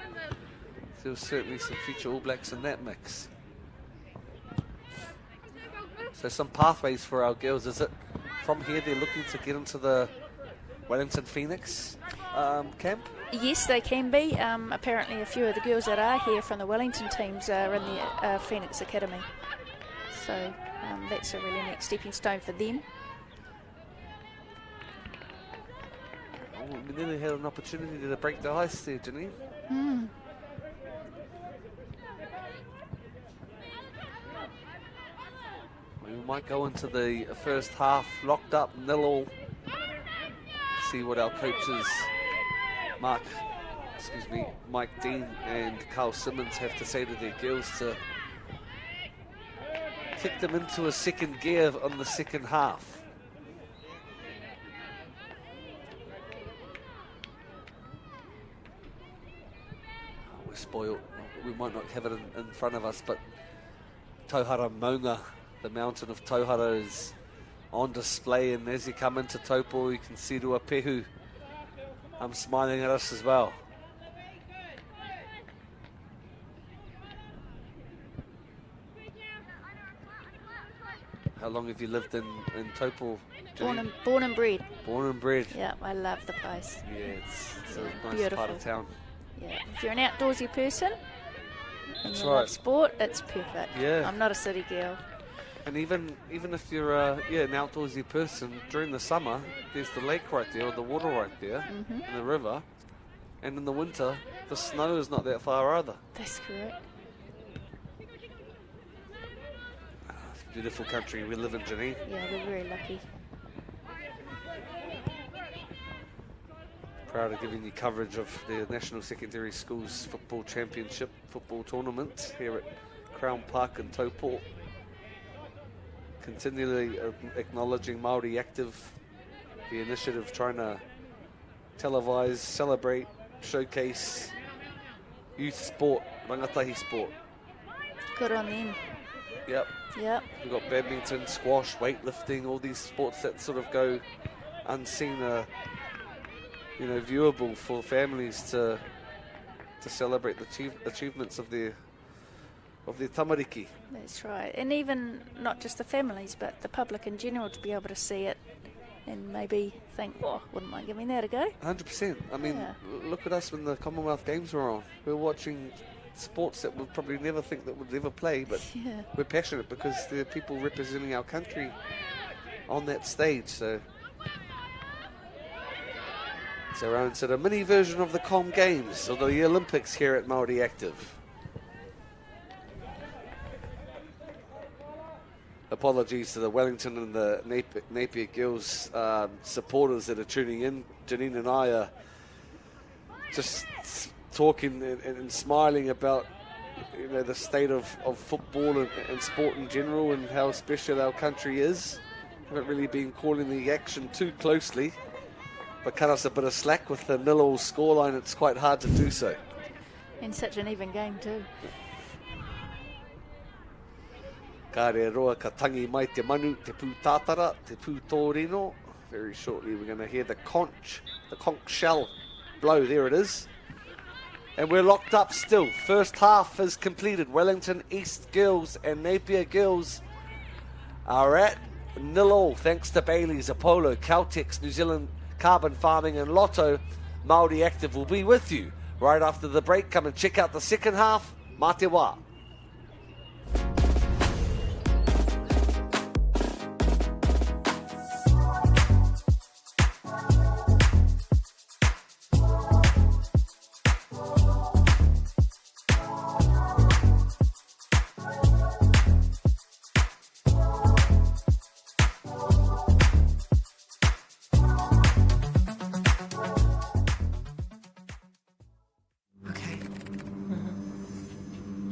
there was certainly some future All Blacks in that mix. So some pathways for our girls. Is it from here they're looking to get into the Wellington Phoenix camp? Yes, they can be. Apparently a few of the girls that are here from the Wellington teams are in the Phoenix Academy. So that's a really neat stepping stone for them. Oh, we nearly had an opportunity to break the ice there, Janine. We might go into the first half locked up 0-0. See what our coaches Mike Dean and Carl Simmons have to say to their girls to kick them into a second gear on the second half. We're spoiled. We might not have it in front of us, but Tauhara Maunga, the mountain of Tauhara, is on display, and as you come into Taupo, you can see Ruapehu smiling at us as well. How long have you lived in Taupo? Born and bred. Born and bred. Yeah, I love the place. Yeah, it's a nice beautiful part of town. Yeah, if you're an outdoorsy person and That's you right. love sport, it's perfect. Yeah. I'm not a city girl. And even if you're an outdoorsy person, during the summer, there's the lake right there, or the water right there, and the river. And in the winter, the snow is not that far either. That's correct. Beautiful country we live in, Janine. Yeah, we're very lucky. Proud of giving you coverage of the National Secondary Schools Football Championship football tournament here at Crown Park in Taupo. Continually acknowledging Māori Active, the initiative trying to televise, celebrate, showcase youth sport, rangatahi sport. Good on them. Yep. Yep. We've got badminton, squash, weightlifting, all these sports that sort of go unseen, viewable for families to celebrate the achievements of their tamariki. That's right. And even not just the families, but the public in general, to be able to see it and maybe think, wouldn't mind giving that a go. 100%. I mean, look at us when the Commonwealth Games were on. We're watching sports that we'd probably never think that would ever play, but we're passionate because there are people representing our country on that stage. So it's our own sort of mini version of the Com Games or the Olympics here at Māori Active. Apologies to the Wellington and the Napier Girls supporters that are tuning in. Janine and I are just talking and smiling about the state of football and sport in general and how special our country is. Haven't really been calling the action too closely, but cut us a bit of slack with the 0-0 scoreline. It's quite hard to do so. And such an even game too. Ka re roa ka tangi mai te manu, te pū tātara, te pū tōrino. Very shortly we're going to hear the conch shell blow. There it is. And we're locked up still. First half is completed. Wellington East Girls and Napier Girls are at 0-0 thanks to Bailey's, Apollo, Caltex, New Zealand Carbon Farming and Lotto. Māori Active will be with you right after the break. Come and check out the second half. Mā te wā.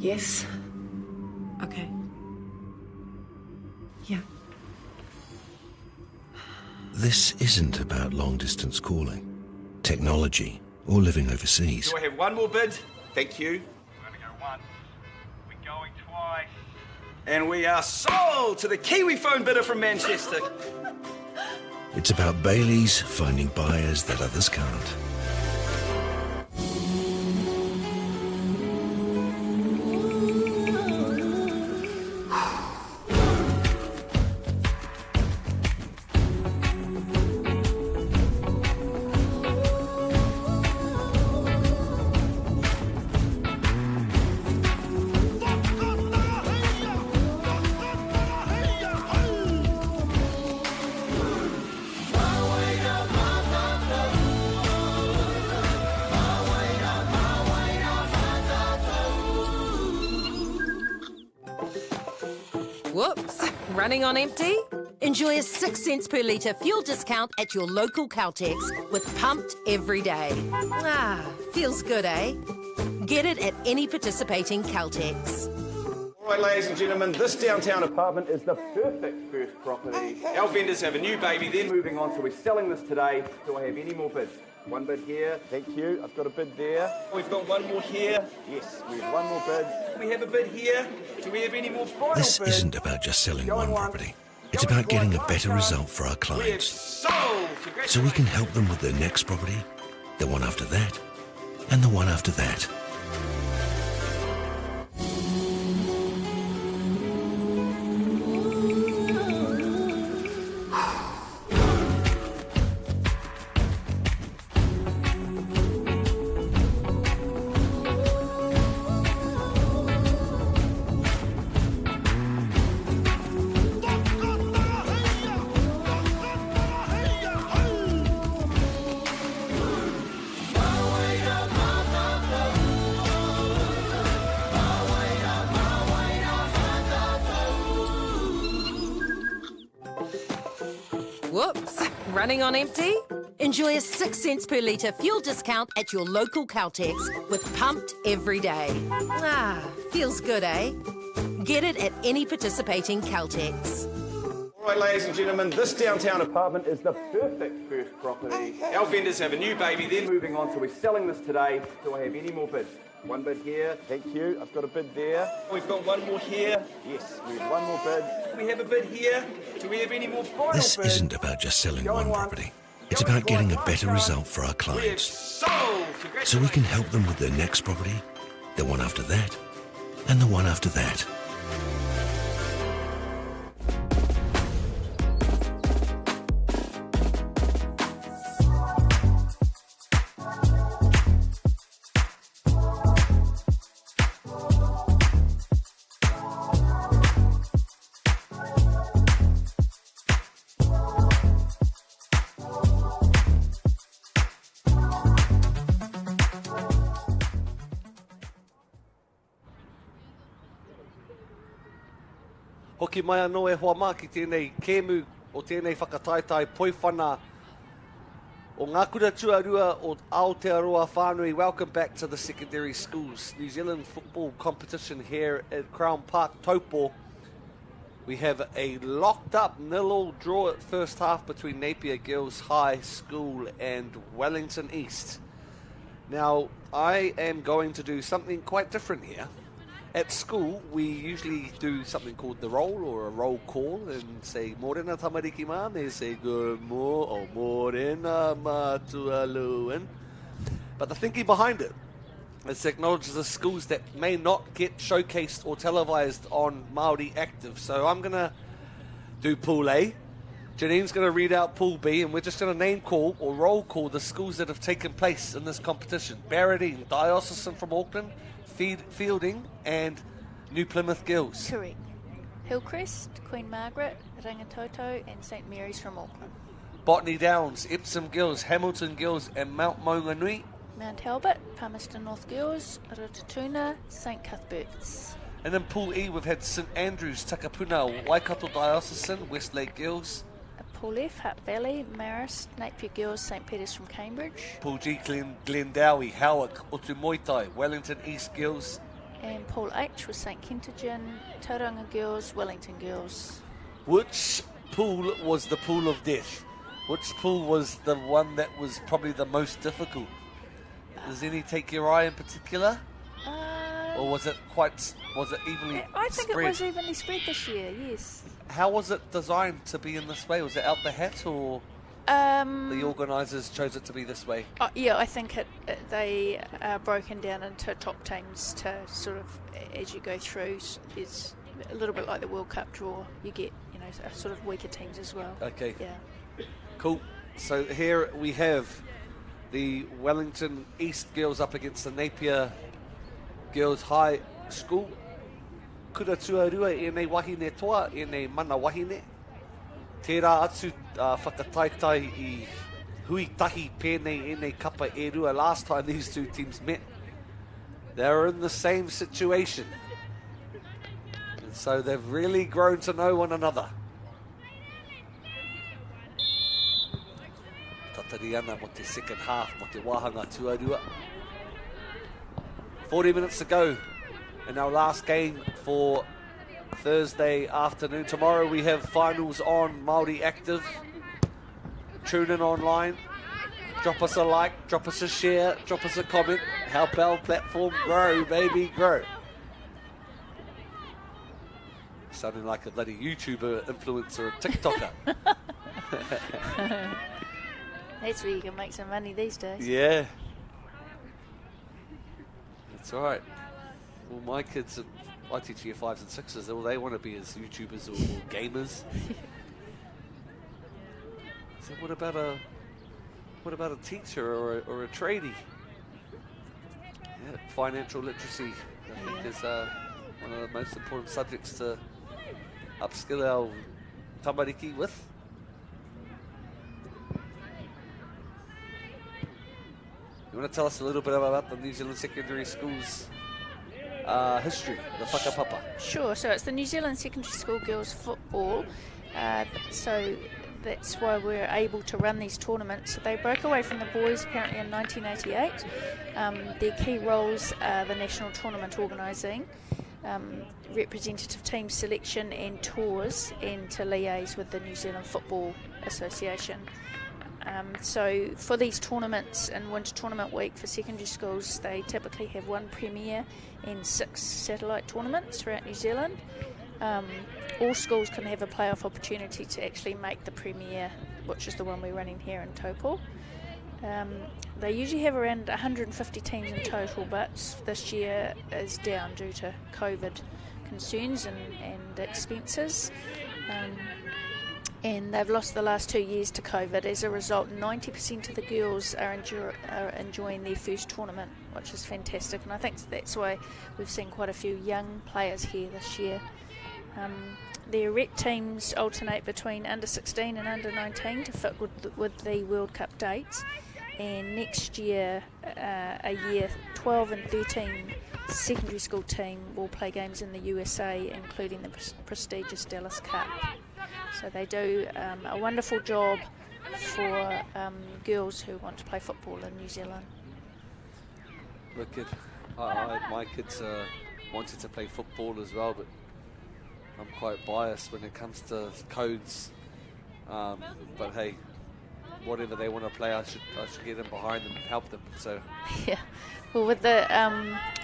Yes. Okay. Yeah. This isn't about long-distance calling, technology, or living overseas. Do I have one more bid? Thank you. We're going to go once. We're going twice. And we are sold to the Kiwi phone bidder from Manchester. It's about Bailey's finding buyers that others can't. Whoops, running on empty? Enjoy a 6 cents per litre fuel discount at your local Caltex with Pumped every day. Ah, feels good, eh? Get it at any participating Caltex. All right, ladies and gentlemen, this downtown apartment is the perfect first property. Our vendors have a new baby, they're moving on, so we're selling this today. Do I have any more bids? One bid here, thank you. I've got a bid there. We've got one more here. Yes, we have one more bid. We have a bid here. Do we have any more final bids? This isn't about just selling one property. It's about getting a better result for our clients. So we can help them with their next property, the one after that, and the one after that. Whoops, running on empty? Enjoy a 6 cents per litre fuel discount at your local Caltex with Pumped every day. Ah, feels good, eh? Get it at any participating Caltex. All right, ladies and gentlemen, this downtown apartment is the perfect first property. Our vendors have a new baby, they're moving on, so we're selling this today. Do I have any more bids? One bid here, thank you. I've got a bid there. We've got one more here. Yes, we have one more bid. We have a bid here. Do we have any more final bids? This isn't about just selling one property. It's about getting a better result for our clients. So we can help them with their next property, the one after that, and the one after that. Hoki mai anō e hoa mā ki tēnei kēmu o tēnei whakataitai poiwhana o ngā kura tuarua o Aotearoa Whānui. Welcome back to the secondary schools New Zealand football competition here at Crown Park, Taupo. We have a locked up 0-0 draw at first half between Napier Girls High School and Wellington East. Now, I am going to do something quite different here. At school, we usually do something called the roll or a roll call and say, Morena tamariki ma, they say, good morena matualuan. But the thinking behind it is to acknowledge the schools that may not get showcased or televised on Māori Active. So I'm going to do Pool A. Janine's going to read out Pool B, and we're just going to name call or roll call the schools that have taken place in this competition. Barradine, Diocesan from Auckland, Fielding, and New Plymouth Girls. Correct. Hillcrest, Queen Margaret, Rangitoto, and St Mary's from Auckland. Botany Downs, Epsom Girls, Hamilton Girls, and Mount Maunganui. Mount Albert, Palmerston North Girls, Rutatuna, St Cuthberts. And then Pool E, we've had St Andrews, Takapuna, Waikato Diocesan, Westlake Girls. Pool F, Hutt Valley, Marist, Napier Girls, St Peter's from Cambridge. Pool G, Glendowie, Howick, Otumoitai, Wellington East Girls. And Pool H was St Kentigern, Tauranga Girls, Wellington Girls. Which pool was the pool of death? Which pool was the one that was probably the most difficult? Does any take your eye in particular? Or was it evenly I think spread? it was evenly spread this year, yes. How was it designed to be in this way? Was it out the hat, or the organisers chose it to be this way? Yeah, I think they are broken down into top teams to sort of, as you go through, it's a little bit like the World Cup draw. You get, sort of weaker teams as well. Okay. Yeah. Cool. So here we have the Wellington East Girls up against the Napier Girls High School. Kura tuarua e nei wahine toa, e nei mana wahine. Tērā atu whakataitahi I hui tahi pēnei e nei kapa e rua last time these two teams met. They were in the same situation. And so they've really grown to know one another. Tatari ana mo te second half, mo te wahanga tuarua. 40 minutes to go in our last game for Thursday afternoon. Tomorrow we have finals on Māori Active. Tune in online. Drop us a like, drop us a share, drop us a comment. Help our platform grow, baby, grow. Sounding like a bloody YouTuber, influencer, TikToker. That's where you can make some money these days. Yeah. That's all right. Well, my kids, I teach year 5s and 6s, all they want to be is YouTubers or gamers. So what about a teacher or a tradie? Yeah, financial literacy, I think, is one of the most important subjects to upskill our tamariki with. You want to tell us a little bit about the New Zealand Secondary Schools history, the whakapapa? Sure, so it's the New Zealand Secondary School Girls Football. So that's why we're able to run these tournaments. So they broke away from the boys apparently in 1988. Their key roles are the national tournament organising, representative team selection and tours, and to liaise with the New Zealand Football Association. So for these tournaments in Winter Tournament Week for secondary schools, they typically have 1 premier and 6 satellite tournaments throughout New Zealand. All schools can have a playoff opportunity to actually make the premier, which is the one we're running here in Taupo. They usually have around 150 teams in total, but this year is down due to COVID concerns and expenses. And they've lost the last 2 years to COVID. As a result, 90% of the girls are enjoying their first tournament, which is fantastic. And I think that's why we've seen quite a few young players here this year. Their rep teams alternate between under 16 and under 19 to fit with the World Cup dates. And next year, a year 12 and 13 secondary school team will play games in the USA, including the prestigious Dallas Cup. So they do a wonderful job for girls who want to play football in New Zealand. Wicked. My kids wanted to play football as well, but I'm quite biased when it comes to codes, but hey, whatever they want to play, I should get in behind them and help them. So Yeah, well, with the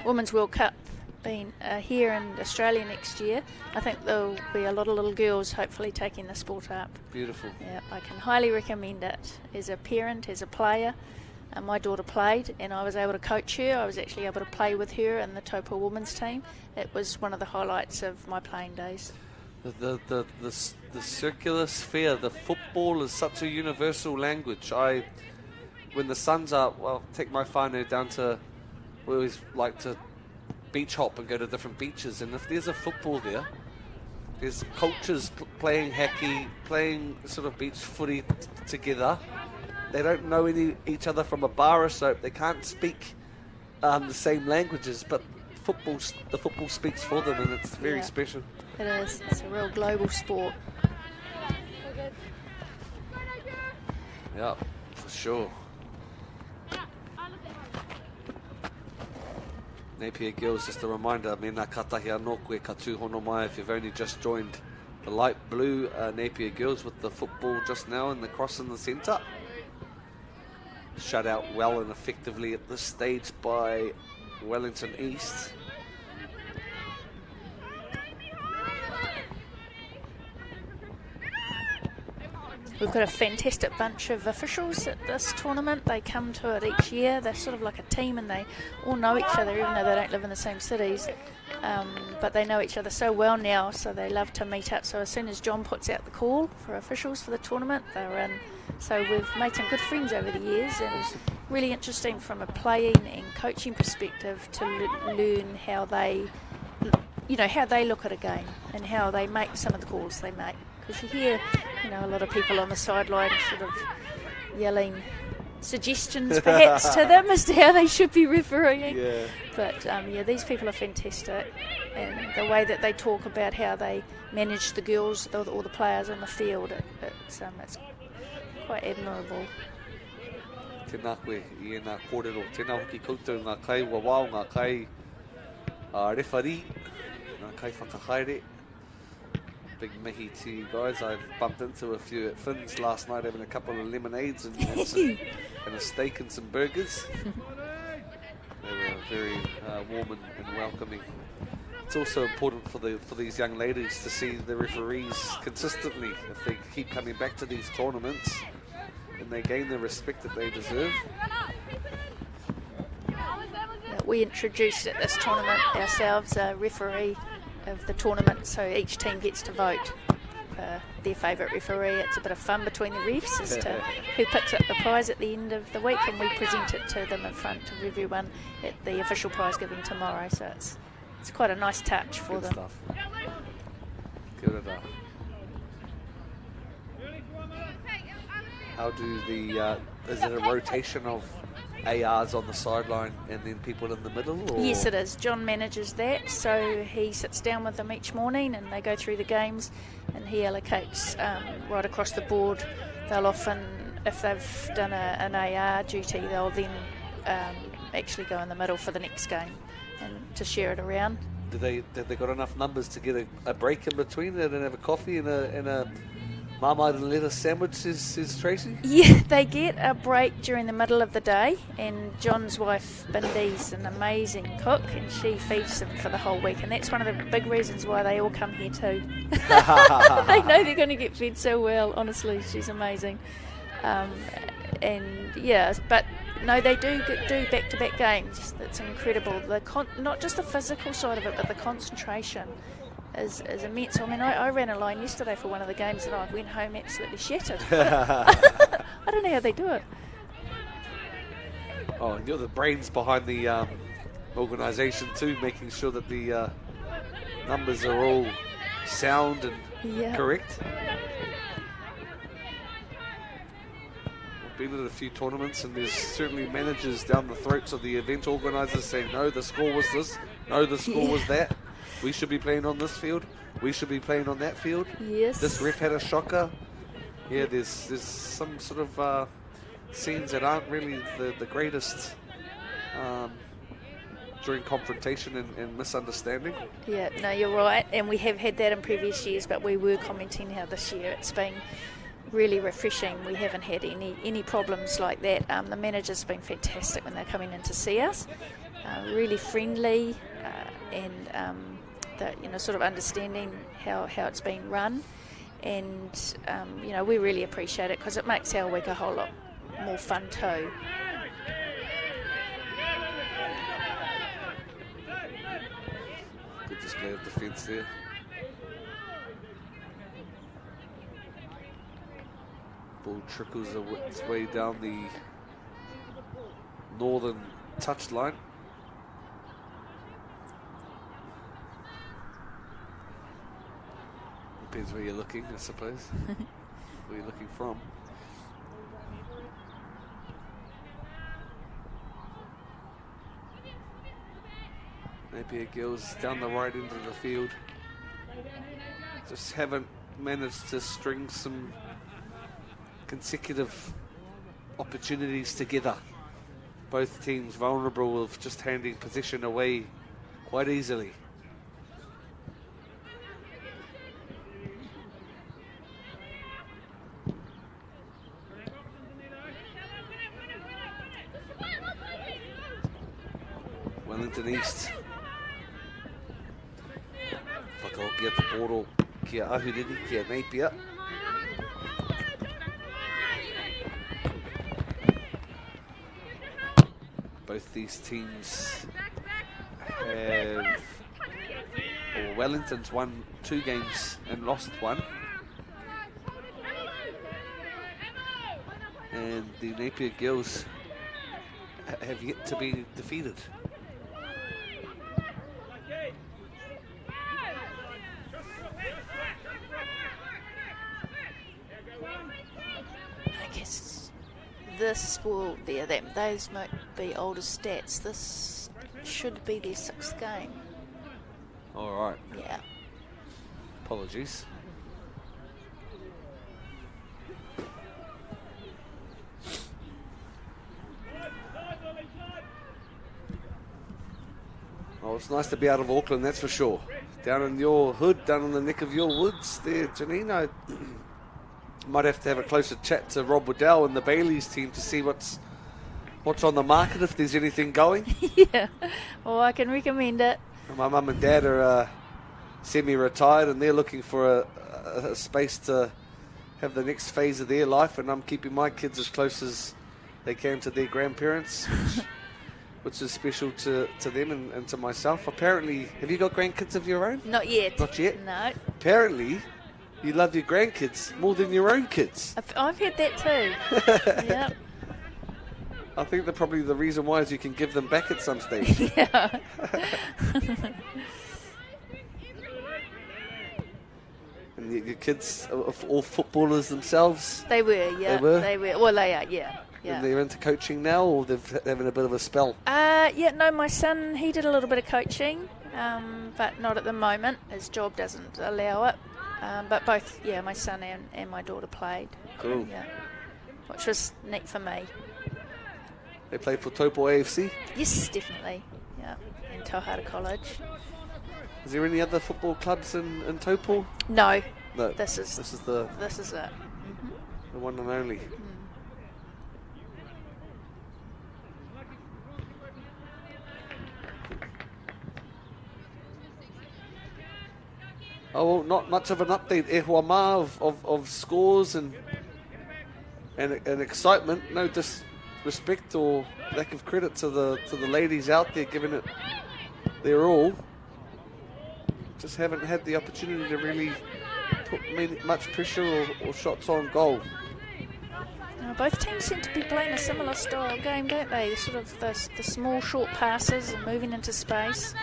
Women's World Cup being here in Australia next year, I think there'll be a lot of little girls hopefully taking the sport up. beautiful. Yeah, I can highly recommend it. As a parent, as a player, my daughter played and I was able to coach her. I was actually able to play with her in the Taupo women's team. It was one of the highlights of my playing days. The circular sphere, the football is such a universal language. When the sun's up, well, take my whānau down to, we always like to beach hop and go to different beaches, and if there's a football there's cultures playing hacky, playing sort of beach footy together. They don't know each other from a bar or soap. They can't speak the same languages, but the football speaks for them, and it's very special. It is. It's a real global sport. Yeah, for sure. Napier Girls, just a reminder, mena katahi anō koe ka tūhono mai if you've only just joined the light blue Napier Girls with the football just now and the cross in the centre. Shut out well and effectively at this stage by Wellington East. We've got a fantastic bunch of officials at this tournament. They come to it each year. They're sort of like a team and they all know each other, even though they don't live in the same cities. But they know each other so well now, so they love to meet up. So as soon as John puts out the call for officials for the tournament, they're in. So we've made some good friends over the years, and it's really interesting from a playing and coaching perspective to learn how they, how they look at a game and how they make some of the calls they make. Because you hear, a lot of people on the sideline sort of yelling suggestions perhaps to them as to how they should be refereeing. Yeah. But these people are fantastic, and the way that they talk about how they manage the girls or the players on the field, it's quite admirable. Tēnā koe I ngā kōrero, tēnā hoki koutou ngā kai wawao, ngā kai referee, ngā kai whakahaere. Big mihi to you guys. I bumped into a few at Finn's last night having a couple of lemonades and a steak and some burgers. They were very warm and welcoming. It's also important for these young ladies to see the referees consistently if they keep coming back to these tournaments and they gain the respect that they deserve. We introduced at this tournament ourselves a referee of the tournament, so each team gets to vote for their favourite referee. It's a bit of fun between the refs as to who picks up the prize at the end of the week, and we present it to them in front of everyone at the official prize giving tomorrow, so it's quite a nice touch for them. Stuff. Good enough. How do is it a rotation of ARs on the sideline and then people in the middle? Or? Yes, it is. John manages that, so he sits down with them each morning and they go through the games, and he allocates right across the board. They'll often, if they've done an AR duty, they'll then actually go in the middle for the next game and to share it around. Have they got enough numbers to get a break in between? They don't have a coffee and a Marmite and lettuce sandwich, says Tracy? Yeah, they get a break during the middle of the day, and John's wife, Bindi's an amazing cook, and she feeds them for the whole week, and that's one of the big reasons why they all come here too. They know they're going to get fed so well, honestly, she's amazing. And yeah, but no, they do back-to-back games. It's incredible. Not just the physical side of it, but the concentration is immense. I mean, I ran a line yesterday for one of the games and I went home absolutely shattered. I don't know how they do it. Oh, and you're the brains behind the organisation too, making sure that the numbers are all sound and correct. I've been at a few tournaments and there's certainly managers down the throats of the event organisers saying, no, the score was this, no, the score was that. We should be playing on this field. We should be playing on that field. Yes. This ref had a shocker. Yeah, there's some sort of scenes that aren't really the greatest during confrontation and misunderstanding. Yeah, no, you're right, and we have had that in previous years, but we were commenting how this year it's been really refreshing. We haven't had any problems like that. The manager's been fantastic when they're coming in to see us, really friendly, and sort of understanding how it's been run, and we really appreciate it because it makes our week a whole lot more fun too. Good display of defence there. Ball trickles its way down the northern touchline. Depends where you're looking, I suppose. Where you're looking from. Napier Girls down the right end of the field. Just haven't managed to string some consecutive opportunities together. Both teams vulnerable of just handing possession away quite easily. Wellington East. Whakaokia te poro kia Ahuriri, kia Napier. Both these teams have, or Wellington's won 2 games and lost 1. And the Napier Girls have yet to be defeated. This will be those might be older stats. This should be their 6th game. All right. Yeah. Apologies. Oh, it's nice to be out of Auckland, that's for sure. Down in your hood, down in the neck of your woods there, Janine. Might have to have a closer chat to Rob Waddell and the Bailey's team to see what's on the market, if there's anything going. Yeah, well, I can recommend it. My mum and dad are semi-retired and they're looking for a space to have the next phase of their life, and I'm keeping my kids as close as they can to their grandparents, which is special to them and to myself. Apparently, have you got grandkids of your own? Not yet. Not yet? No. Apparently, you love your grandkids more than your own kids. I've heard that too. Yep. I think that probably the reason why is you can give them back at some stage. Yeah. And your kids are all footballers themselves? They were, yeah. They were? Well, they are, yeah. And they're into coaching now, or they're having a bit of a spell? No, my son, he did a little bit of coaching, but not at the moment. His job doesn't allow it. But both, my son and my daughter played. Cool. Yeah, which was neat for me. They played for Taupo AFC? Yes, definitely. Yeah, in Tauhara College. Is there any other football clubs in Taupo? No. No. This is it. Mm-hmm. The one and only. Oh, well, not much of an update, e hoa mā, of scores and excitement. No disrespect or lack of credit to the ladies out there, giving it their all. Just haven't had the opportunity to really put much pressure or shots on goal. Both teams seem to be playing a similar style game, don't they? Sort of the small, short passes and moving into space.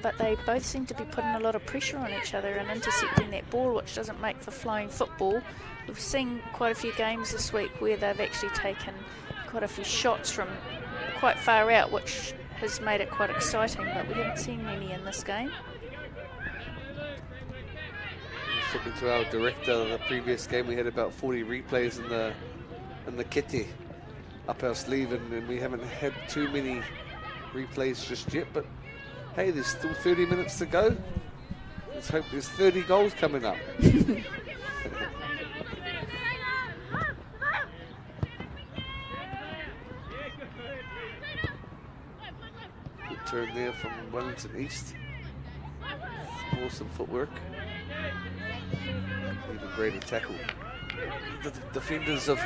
But they both seem to be putting a lot of pressure on each other and intercepting that ball, which doesn't make for flowing football. We've seen quite a few games this week where they've actually taken quite a few shots from quite far out, which has made it quite exciting, but we haven't seen any in this game. Talking to our director, the previous game we had about 40 replays in the kete up our sleeve, and we haven't had too many replays just yet, but hey, there's still 30 minutes to go. Let's hope there's 30 goals coming up. Good turn there from Wellington East. Awesome footwork. Even greater tackle. The defenders of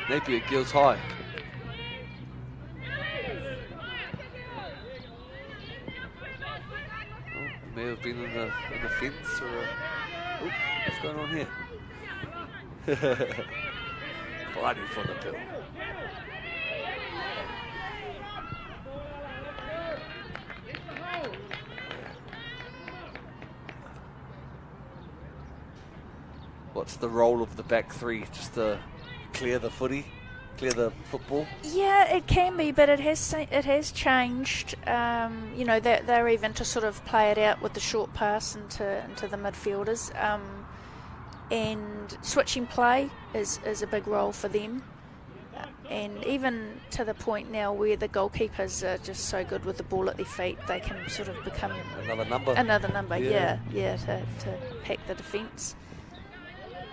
Napier Girls High. May have been in the fence or what's going on here? Fighting for the bill. What's the role of the back three? Just to clear the footy? Clear the football? Yeah, it can be, but it has changed. You know, they're even to sort of play it out with the short pass into the midfielders, and switching play is a big role for them. And even to the point now where the goalkeepers are just so good with the ball at their feet, they can sort of become another number. Yeah, to hack the defence.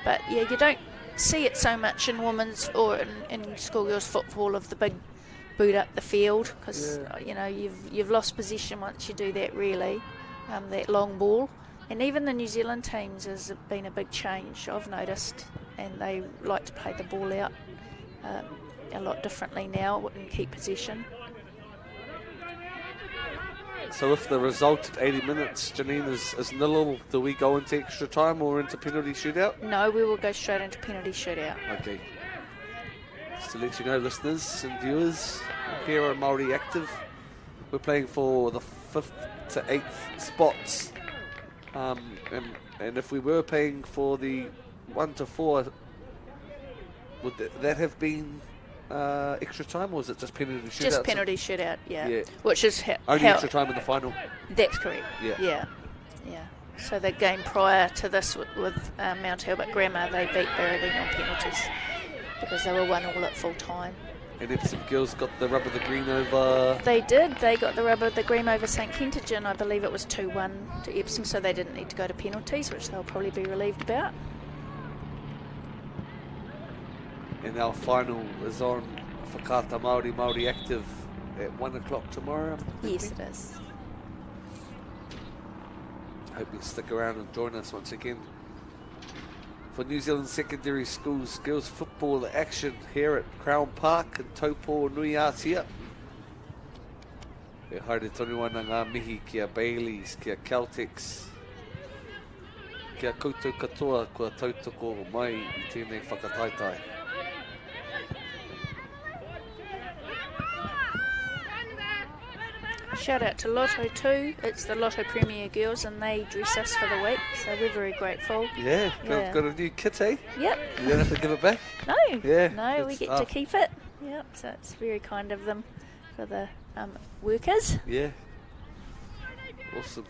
But yeah, you don't see it so much in women's or in schoolgirls football of the big boot up the field, because you know you've lost possession once you do that, really, that long ball. And even the New Zealand teams has been a big change, I've noticed, and they like to play the ball out a lot differently now and keep possession. So if the result at 80 minutes, Janine, is 0-0, do we go into extra time or into penalty shootout? No, we will go straight into penalty shootout. Okay. Just to let you know, listeners and viewers, here are Māori Active. We're playing for the 5th to 8th spots. And if we were paying for the 1 to 4, would that have been extra time, or was it just penalty shootout? Just penalty shootout, yeah. Which is only extra time in the final. That's correct. Yeah. So the game prior to this with Mount Albert Grammar, they beat Barrabeen on penalties because they were 1-1 at full time. And Epsom Girls got the rub of the green over... They did. They got the rub of the green over St Kentigern. I believe it was 2-1 to Epsom, so they didn't need to go to penalties, which they'll probably be relieved about. And our final is on Whakata Māori Active at 1 o'clock tomorrow. Yes, it is. Hope you stick around and join us once again for New Zealand Secondary Schools Girls Football action here at Crown Park in Taupo, Nui Atia. E haere tonu ana ngā mihi kia Baileys, kia Celtics, kia koutou katoa kua tautoko mai I tēnei whakataitai. Shout out to Lotto too. It's the Lotto Premier Girls and they dress us for the week, so we're very grateful. Yeah. Got a new kit, eh? Yep. You don't have to give it back? No. Yeah. No, we get to keep it. Yep, so it's very kind of them for the workers. Yeah. Awesome.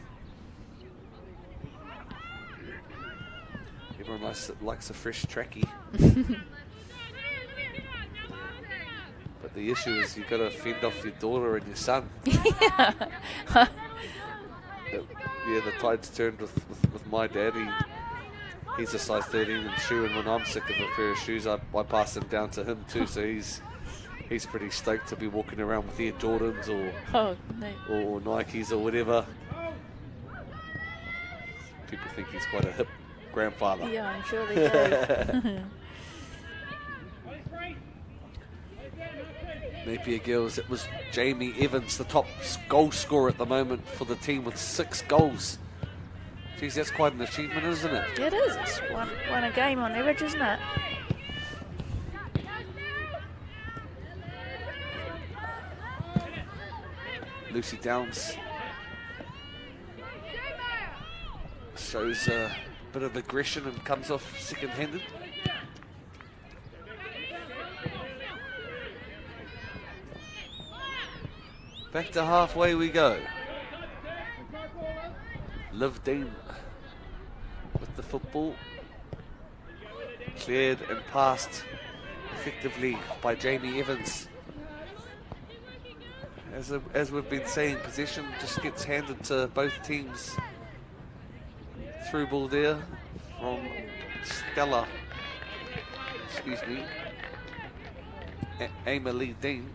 Everyone likes a fresh trackie. But the issue is you've got to fend off your daughter and your son. Yeah. Yeah, the tide's turned with my dad. He's a size 13 in shoe, and when I'm sick of a pair of shoes, I pass them down to him too. So he's pretty stoked to be walking around with Air Jordans or Nikes or whatever. People think he's quite a hip grandfather. Yeah, I'm sure they do. Napier Girls, it was Jamie Evans, the top goal scorer at the moment for the team with 6 goals. Geez, that's quite an achievement, isn't it? It is. It's one a game on average, isn't it? Lucy Downs shows a bit of aggression and comes off second-handed. Back to halfway we go. Liv Dean with the football. Cleared and passed effectively by Jamie Evans. As we've been saying, possession just gets handed to both teams. Through ball there from Stella. Excuse me. Emily Dean.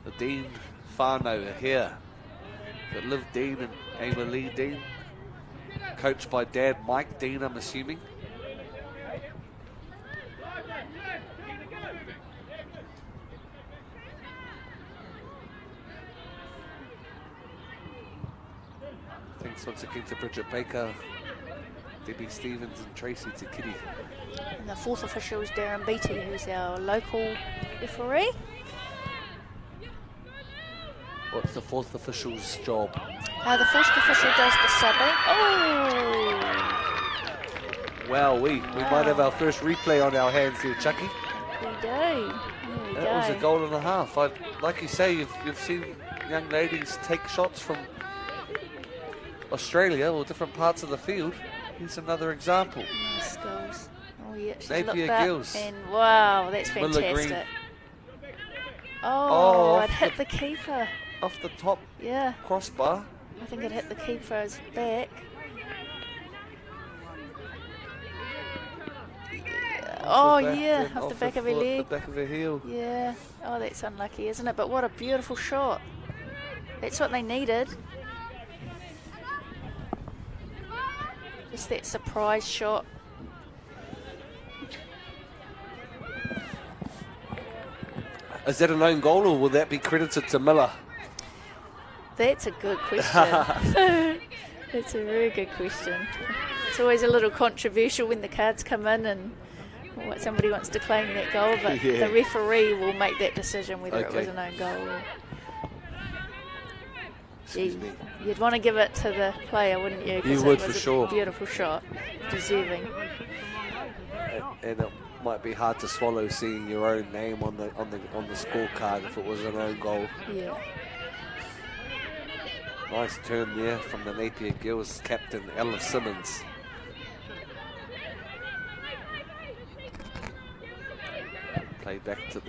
The Dean whānau are here. Got Liv Dean and Emily Dean. Coached by Dad Mike Dean, I'm assuming. Thanks once again to Bridget Baker, Debbie Stevens and Tracy Tikiti. And the fourth official is Darren Beattie, who's our local referee. What's the fourth official's job? The fourth official does the subbing. Oh! Wow, we might have our first replay on our hands here, Chucky. We do. That was a goal and a half. Like you say, you've seen young ladies take shots from Australia or different parts of the field. Here's another example. Nice goals. Oh yeah, she's Napier looked Girls. And wow, that's fantastic. Oh, it hit the keeper. Off the top crossbar. I think it hit the keeper's back. Oh yeah, off the back of her leg. The back of her heel. Yeah. Oh, that's unlucky, isn't it? But what a beautiful shot. That's what they needed. Just that surprise shot. Is that an own goal or will that be credited to Miller? That's a good question. That's a very good question. It's always a little controversial when the cards come in and somebody wants to claim that goal, but the referee will make that decision whether it was an own goal or... You'd want to give it to the player, wouldn't you? You would, it was for sure. A beautiful shot, deserving. And it might be hard to swallow seeing your own name on the scorecard if it was an own goal. Yeah. Nice turn there from the Napier Girls captain Ella Simmons. Play back to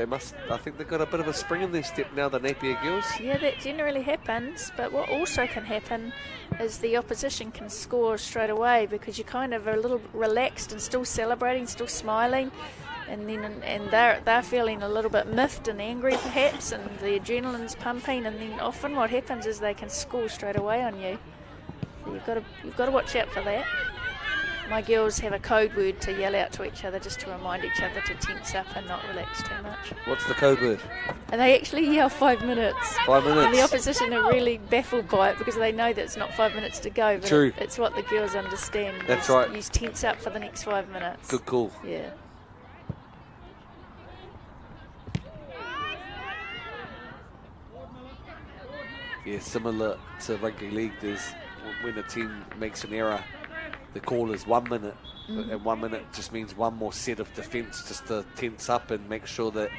I think they've got a bit of a spring in their step now, the Napier Girls. Yeah, that generally happens, but what also can happen is the opposition can score straight away because you kind of are a little relaxed and still celebrating, still smiling, and they're feeling a little bit miffed and angry perhaps, and the adrenaline's pumping, and then often what happens is they can score straight away on you. So you've got to watch out for that. My girls have a code word to yell out to each other just to remind each other to tense up and not relax too much. What's the code word? And they actually yell 5 minutes. 5 minutes. And the opposition are really baffled by it because they know that it's not 5 minutes to go, but True. It's what the girls understand. That's right. You tense up for the next 5 minutes. Good call. Yeah. Yeah, similar to rugby league, there's when a team makes an error, the call is 1 minute, and 1 minute just means one more set of defence just to tense up and make sure that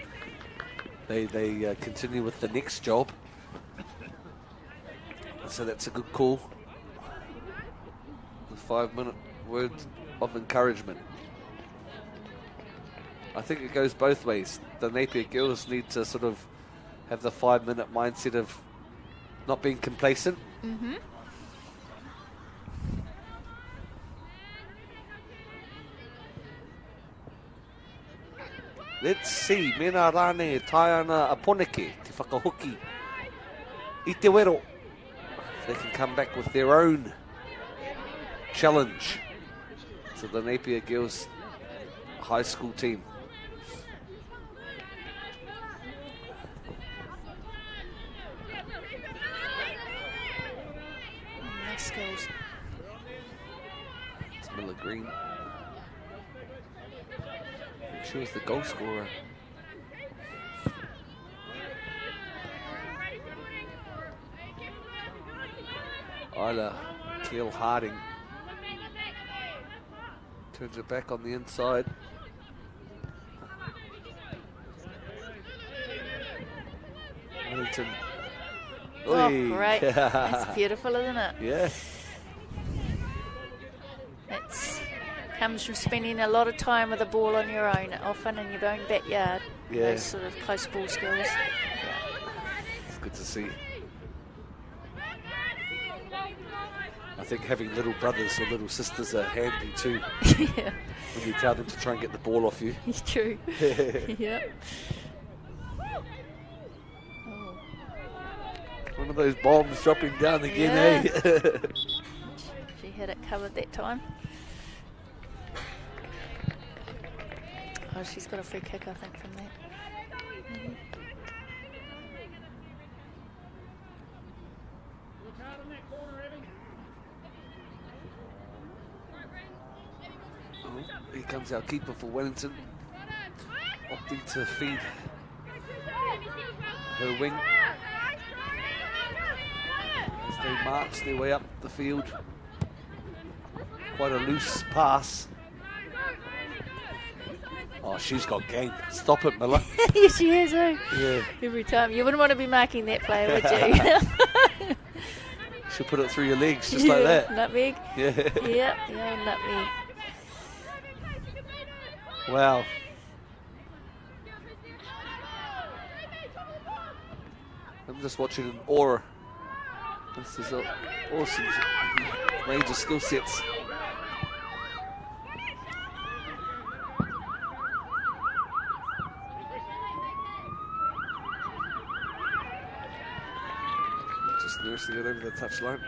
they continue with the next job. So that's a good call. The 5 minute word of encouragement. I think it goes both ways. The Napier Girls need to sort of have the 5 minute mindset of not being complacent. Mm-hmm. Let's see, mena rane tai ana aponeke, te whakahoki, I te wero. If they can come back with their own challenge to the Napier Girls high school team. Nice goals. It's Miller Green. She was the goal scorer. Isla Keel Harding turns it back on the inside. Wellington. Oh, great. That's beautiful, isn't it? Yeah. Comes from spending a lot of time with the ball on your own, often in your own backyard. Yeah. Those sort of close ball skills. It's good to see. I think having little brothers or little sisters are handy too. Yeah. When you tell them to try and get the ball off you. It's true. Yeah. One of those bombs dropping down again, Yeah. eh? She had it covered that time. Oh, she's got a free kick, I think, from that. Oh, here comes our keeper for Wellington, opting to feed her wing as they march their way up the field. Quite a loose pass. Oh, she's got game. Stop it, Miller. Yes, she is, eh? Yeah. Every time. You wouldn't want to be marking that player, would you? She'll put it through your legs just like that. Nutmeg. Yeah. Yeah, nutmeg. Wow. I'm just watching in awe. This is awesome. Major skill sets. Just nursing it over the touchline.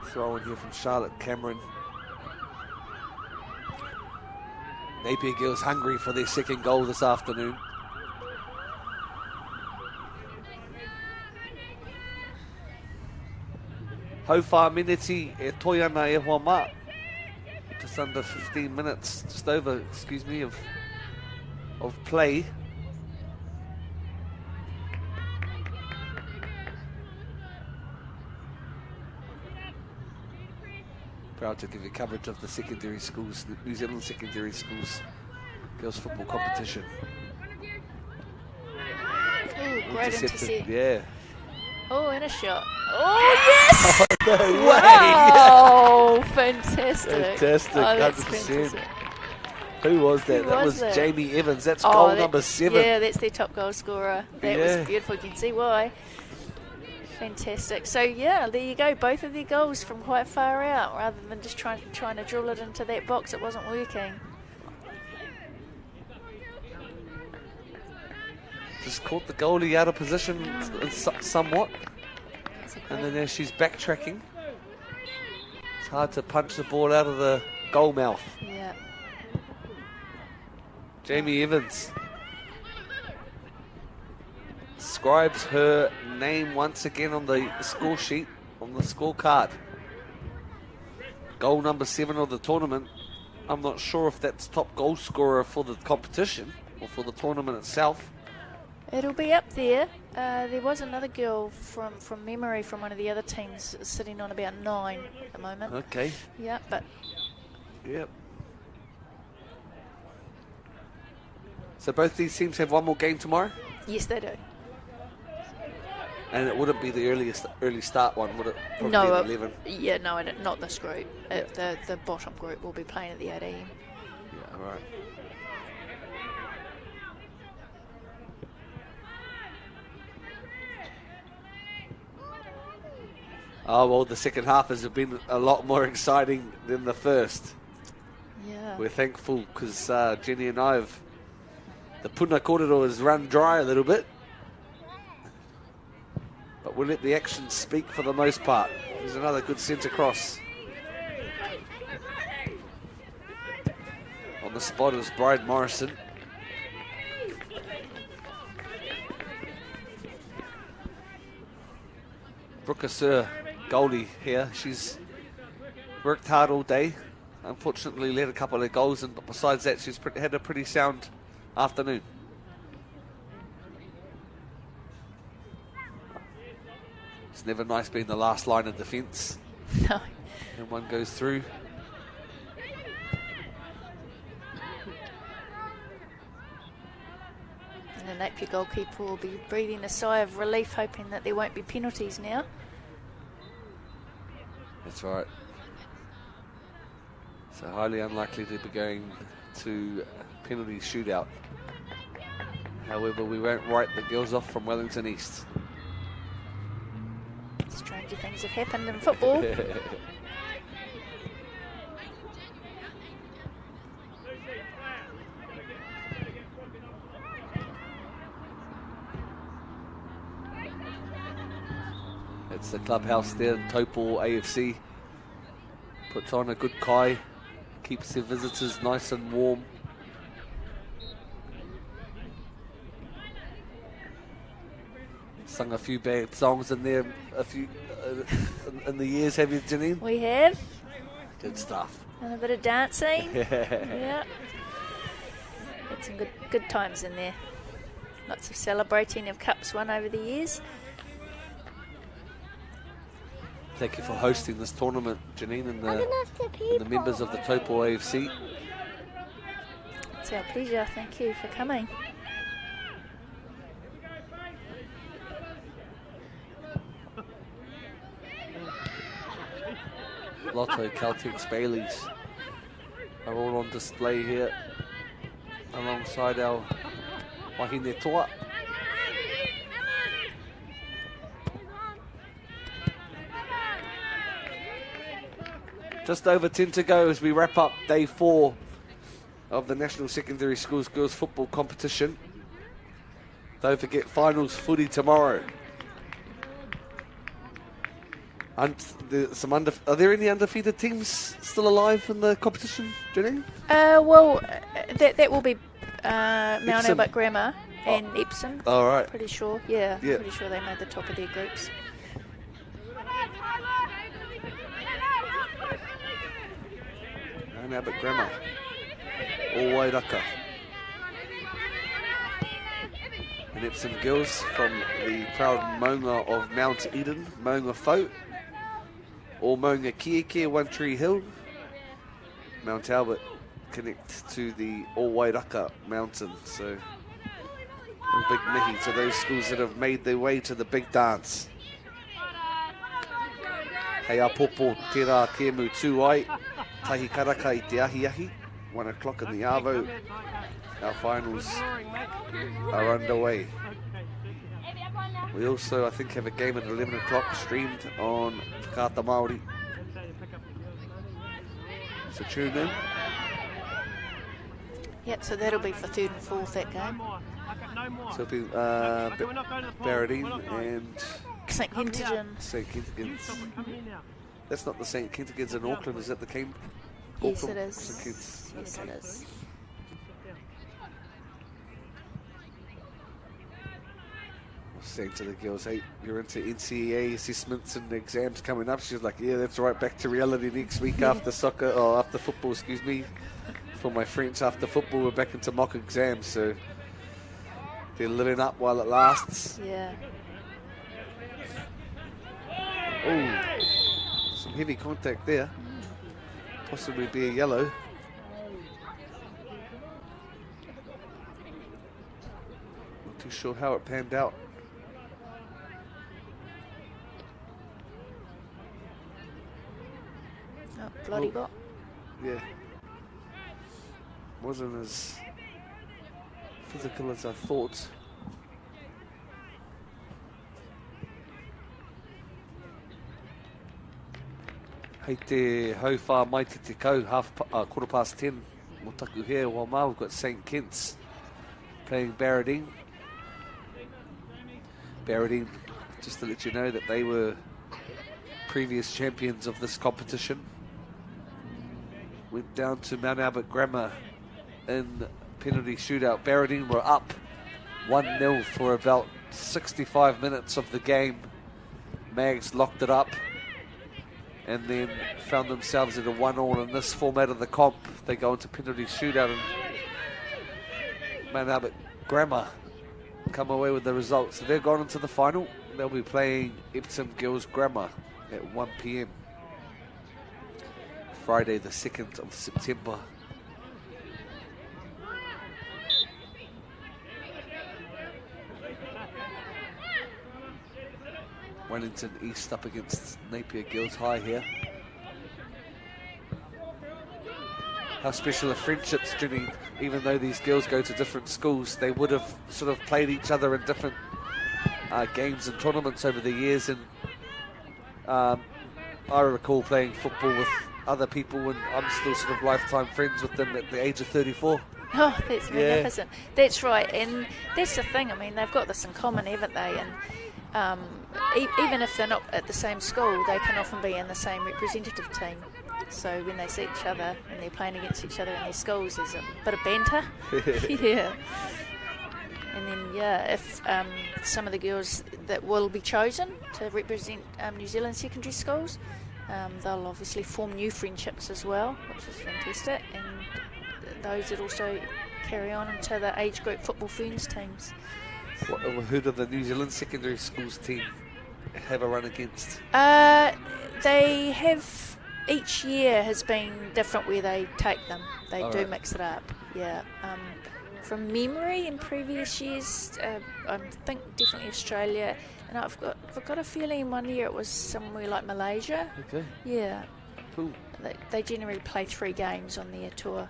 Throw in here from Charlotte Cameron. Napier Girls hungry for their second goal this afternoon. How far minutes e toi ana e hoa mā? Just under 15 minutes, just over, excuse me, of play. Proud to give you coverage of the secondary schools, the New Zealand secondary schools girls football competition. Oh, great intercept. Yeah. Oh, and a shot. Oh, yes! Oh, no wow! Fantastic. Fantastic, Oh, that's 100%. fantastic. Who was that? Who That was was that? Jamie Evans. That's goal number 7. Yeah, that's their top goal scorer. That Yeah. was beautiful. You can see why. Fantastic. So, yeah, there you go. Both of their goals from quite far out rather than just trying to drill it into that box. It wasn't working. Just caught the goalie out of position somewhat. And then as she's backtracking, it's hard to punch the ball out of the goal mouth. Yeah. Jamie Evans scribes her name once again on the score sheet, on the scorecard. Goal number 7 of the tournament. I'm not sure if that's top goal scorer for the competition or for the tournament itself. It'll be up there. There was another girl from memory from one of the other teams sitting on about 9 at the moment. Okay. Yeah, but... Yep. So both these teams have one more game tomorrow? Yes, they do. And it wouldn't be the early start one, would it? Probably No, at 11. yeah, no, not this group. The bottom group will be playing at the 8 a.m. Yeah, right. Oh, well, the second half has been a lot more exciting than the first. Yeah. We're thankful because Jenny and I have... The puna korero has run dry a little bit. But we'll let the action speak for the most part. There's another good centre cross. On the spot is Bride Morrison. Brooke Sir, goalie here. She's worked hard all day. Unfortunately, let a couple of goals, and but besides that, she's had a pretty sound afternoon. It's never nice being the last line of defence. No. And one goes through. And the Napier goalkeeper will be breathing a sigh of relief, hoping that there won't be penalties now. That's right. So highly unlikely to be going to penalty shootout. However, we won't write the girls off from Wellington East. Stranger things have happened in football. It's the clubhouse there, Taupo AFC. Puts on a good kai, keeps their visitors nice and warm. Sung a few bad songs in there, a few in the years, have you, Janine? We have. Good stuff. And a bit of dancing. Yeah. Had some good times in there. Lots of celebrating of cups won over the years. Thank you for hosting this tournament, Janine, and the members of the Taupo AFC. It's our pleasure. Thank you for coming. Lotto, Caltex, Baileys are all on display here alongside our wahine toa. Just over 10 to go as we wrap up day 4 of the National Secondary Schools Girls Football Competition. Don't forget finals footy tomorrow. Are there any undefeated teams still alive in the competition, Jenny? Well, that will be Mount Albert Grammar and Epsom. All right. Pretty sure, yeah. Pretty sure they made the top of their groups. Mount Albert Grammar. All Wairaka. And Epsom girls from the proud maunga of Mount Eden, Maunga Fo. Or Maunga Kieke, One Tree Hill. Mount Albert connect to the All Wairaka mountain. So, a big mihi to those schools that have made their way to the big dance. Hei a popo tērā kēmu tū ai. Tahi karaka I te ahi. 1 o'clock in the Arvo. Our finals are underway. We also, I think, have a game at 11 o'clock streamed on Whakaata Māori. So tune in. Yep, so that'll be for 3rd and 4th, that game. So it'll be Barradine and St Kentigin. St Kentigins. That's not the St Kentigins in Auckland, is that the game? Yes, Auckland? it is. St Kents. Yes, it is. Saying to the girls, hey, you're into NCEA assessments and exams coming up. She was like, yeah, that's right, back to reality next week after soccer, or after football, excuse me. For my French, after football, we're back into mock exams, so they're living up while it lasts. Yeah. Oh, some heavy contact there. Possibly be a yellow. Not too sure how it panned out. Oh, bloody bot. Yeah. Wasn't as physical as I thought. Hei te hau wha mai te kau, 10:15. Mo taku here, while ma, we've got St Kents playing Barradine. Barradine, just to let you know that they were previous champions of this competition. Went down to Mount Albert Grammar in penalty shootout. Barradine were up 1-0 for about 65 minutes of the game. Mags locked it up and then found themselves at a 1-1 in this format of the comp. They go into penalty shootout and Mount Albert Grammar come away with the result. So they've gone into the final. They'll be playing Epsom Girls Grammar at 1 p.m. Friday the 2nd of September. Wellington East up against Napier Girls High here. how special are friendships, Ginny. Even though these girls go to different schools, they would have sort of played each other in different games and tournaments over the years. And I recall playing football with other people, and I'm still sort of lifetime friends with them at the age of 34. Oh, that's magnificent. That's right, and that's the thing. I mean, they've got this in common, haven't they? And even if they're not at the same school, they can often be in the same representative team. So when they see each other and they're playing against each other in their schools, there's a bit of banter. Yeah. And then, if some of the girls that will be chosen to represent New Zealand secondary schools, they'll obviously form new friendships as well, which is fantastic. And those that also carry on into the age group football ferns teams. Who do the New Zealand secondary schools team have a run against? They have... Each year has been different where they take them. They All do right. mix it up, yeah. From memory, in previous years, I think definitely Australia, and I've got a feeling one year it was somewhere like Malaysia. Okay. Yeah. Cool. They generally play 3 games on their tour.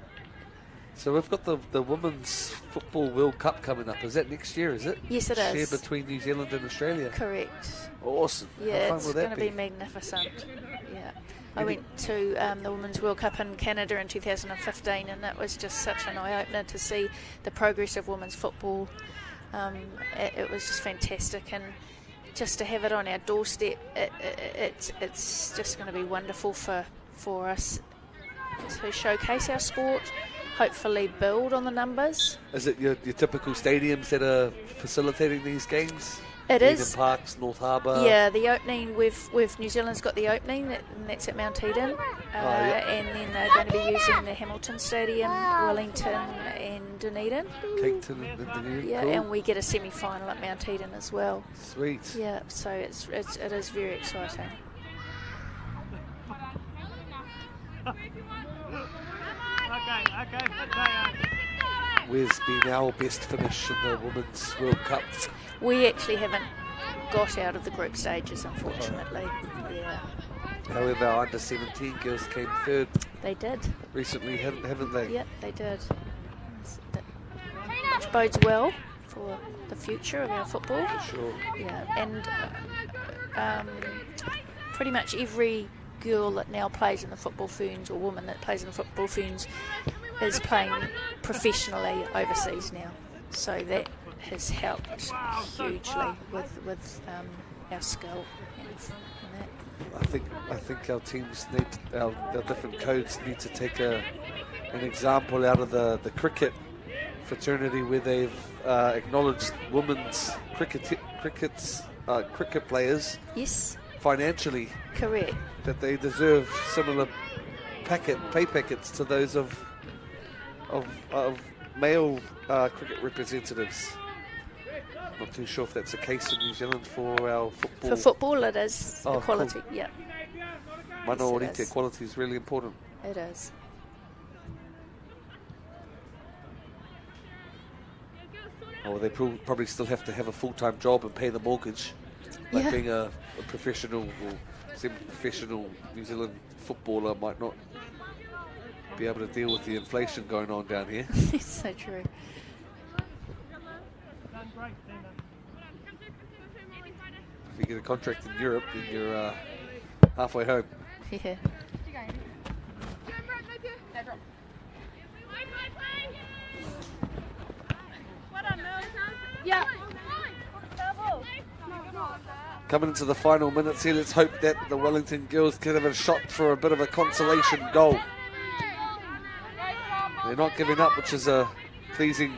So we've got the Women's Football World Cup coming up. Is that next year, is it? Yes, it is. Shared between New Zealand and Australia. Correct. Awesome. Yeah, How fun it's will going that to be magnificent. Yeah. I Maybe- went to the Women's World Cup in Canada in 2015, and it was just such an eye-opener to see the progress of women's football. It was just fantastic, and just to have it on our doorstep, it's just going to be wonderful for us to showcase our sport, hopefully build on the numbers. Is it your typical stadiums that are facilitating these games? It Eden is. Parks, North Harbour. Yeah, the opening with New Zealand's got the opening, and that's at Mount Eden, and then they're going to be using the Hamilton Stadium, Wellington, and Dunedin. Cape Town and Dunedin. Yeah, Cool. and we get a semi-final at Mount Eden as well. Sweet. Yeah, so it is very exciting. Where's been our best finish in the Women's World Cup? We actually haven't got out of the group stages, unfortunately. Yeah, However, our under-17 girls came third they did. recently, haven't they? Yep, they did. Which bodes well for the future of our football. Sure. Yeah, and pretty much every girl that now plays in the football ferns, or woman that plays in the football ferns, is playing professionally overseas now. So that has helped hugely with our skill and that. I think our teams need, our different codes need to take an example out of the cricket fraternity, where they've acknowledged women's cricket players. Yes. Financially. Correct. That they deserve similar pay packets to those of male cricket representatives. Not too sure if that's the case in New Zealand for our football. For football, it is Oh, equality. cool. Yeah. Minority Yes, it is. equality is really important. It is. Oh, they probably still have to have a full-time job and pay the mortgage. Like Yeah. being a professional or semi-professional New Zealand footballer might not be able to deal with the inflation going on down here. It's so true. If you get a contract in Europe, then you're halfway home. Yeah. Yeah. Coming into the final minutes here, let's hope that the Wellington girls can have a shot for a bit of a consolation goal. They're not giving up, which is a pleasing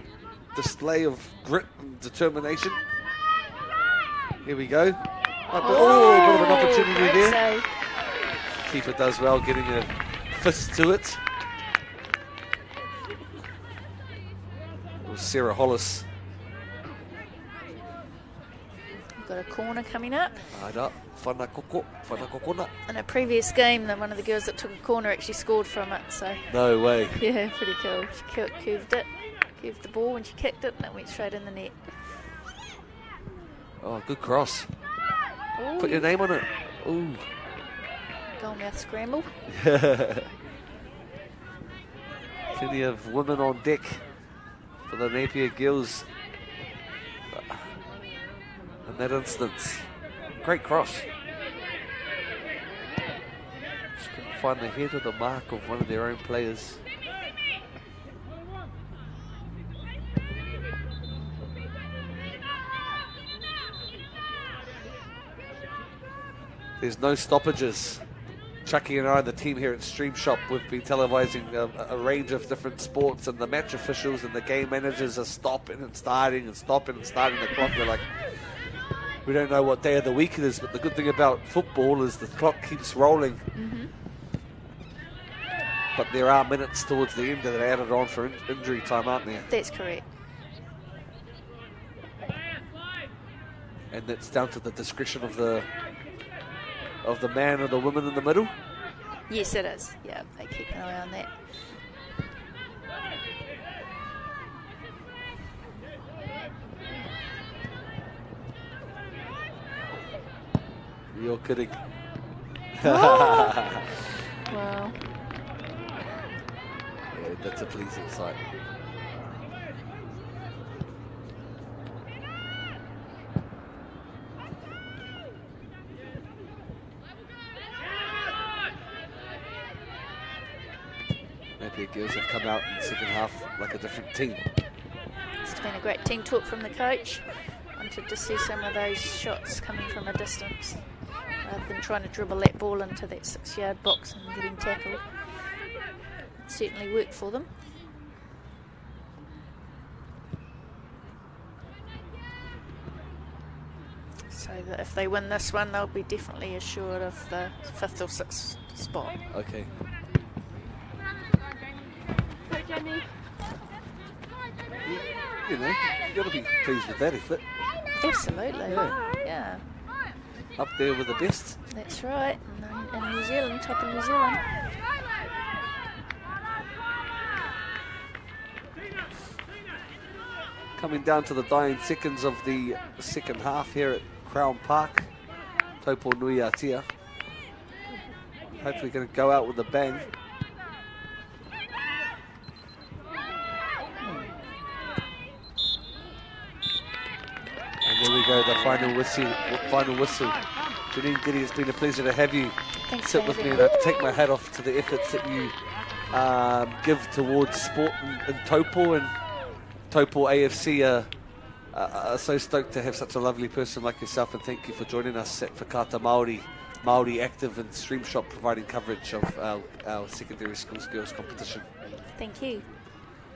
display of grit and determination. Here we go. Oh, a bit of an opportunity great there. save. Keeper does well, getting a fist to it. It was Sarah Hollis. We've got a corner coming up. Right up. Whanakokona. In a previous game, one of the girls that took a corner actually scored from it. So No way. yeah, pretty cool. She curved the ball when she kicked it, and it went straight in the net. Oh, good cross. Ooh, Put your name on it. Ooh. goal mouth scramble. Plenty of women on deck for the Napier Girls in that instance. Great cross. Just couldn't find the head or the mark of one of their own players. There's no stoppages. Chucky and I, the team here at Stream Shop, we've been televising a range of different sports, and the match officials and the game managers are stopping and starting the clock. We're like, we don't know what day of the week it is, but the good thing about football is the clock keeps rolling. Mm-hmm. But there are minutes towards the end that are added on for injury time, aren't there? That's correct. And that's down to the discretion of the man or the woman in the middle? Yes, it is. Yeah, they keep an eye on that. You're kidding. Wow. Yeah, that's a pleasing sight. Napier Girls have come out in the second half like a different team. It's been a great team talk from the coach. Wanted to see some of those shots coming from a distance rather than trying to dribble that ball into that 6-yard box and getting tackled. It certainly worked for them. So that if they win this one, they'll be definitely assured of the 5th or 6th spot. Okay. You know, you've got to be pleased with that effort. Absolutely. Yeah. Up there with the best. That's right. In New Zealand, top of New Zealand. Coming down to the dying seconds of the second half here at Crown Park. Taupo nui a tia. Hopefully going to go out with a bang. And there we go, the final whistle. Janine Giddy, it's been a pleasure to have you sit with me, and I take my hat off to the efforts that you give towards sport in Taupo, and Taupo AFC are so stoked to have such a lovely person like yourself, and thank you for joining us at Whakata Māori Active and Stream Shop, providing coverage of our secondary schools girls competition. Thank you.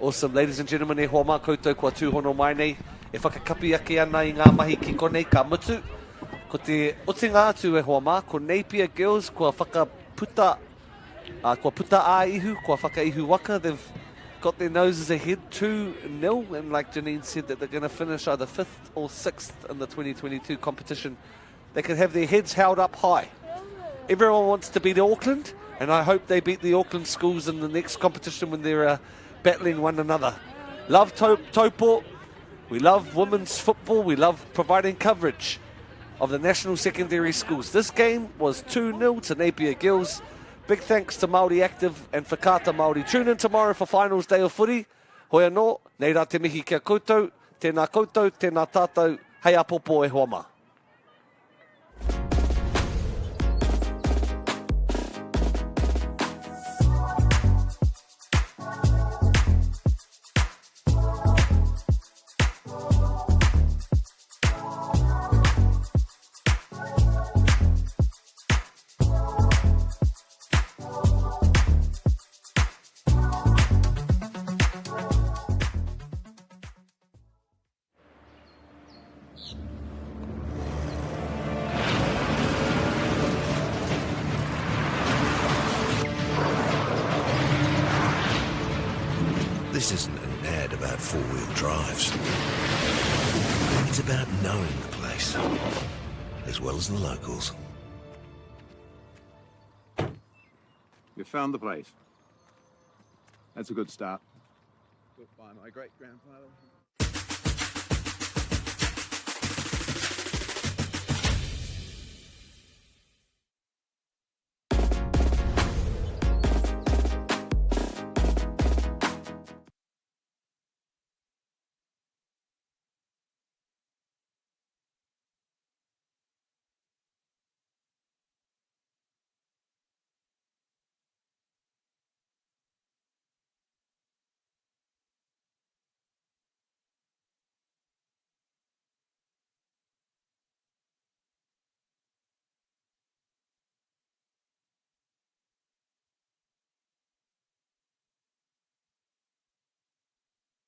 Awesome, ladies and gentlemen, e hoa mā koutou kua tūhono mai nei, e whakakapi ake ana i ngā mahi ki konei ka mutu. Ko te otinga atu e hoa mā, ko Napier Girls, kua puta a ihu, kua whakaihu waka. They've got their noses ahead 2-0, and like Janine said, that they're going to finish either 5th or 6th in the 2022 competition. They can have their heads held up high. Everyone wants to beat Auckland, and I hope they beat the Auckland schools in the next competition when they're battling one another. Love Taupo. We love women's football. We love providing coverage of the national secondary schools. This game was 2-0 to Napier Girls. Big thanks to Māori Active and Whakata Māori. Tune in tomorrow for finals day of footy. Hoi anō, nei rā te mihi kia koutou, tēnā koutou, tēnā tātou, hei a popo e hoa mā. This isn't an ad about four-wheel drives. It's about knowing the place, as well as the locals. We found the place. That's a good start. Built by my great-grandfather.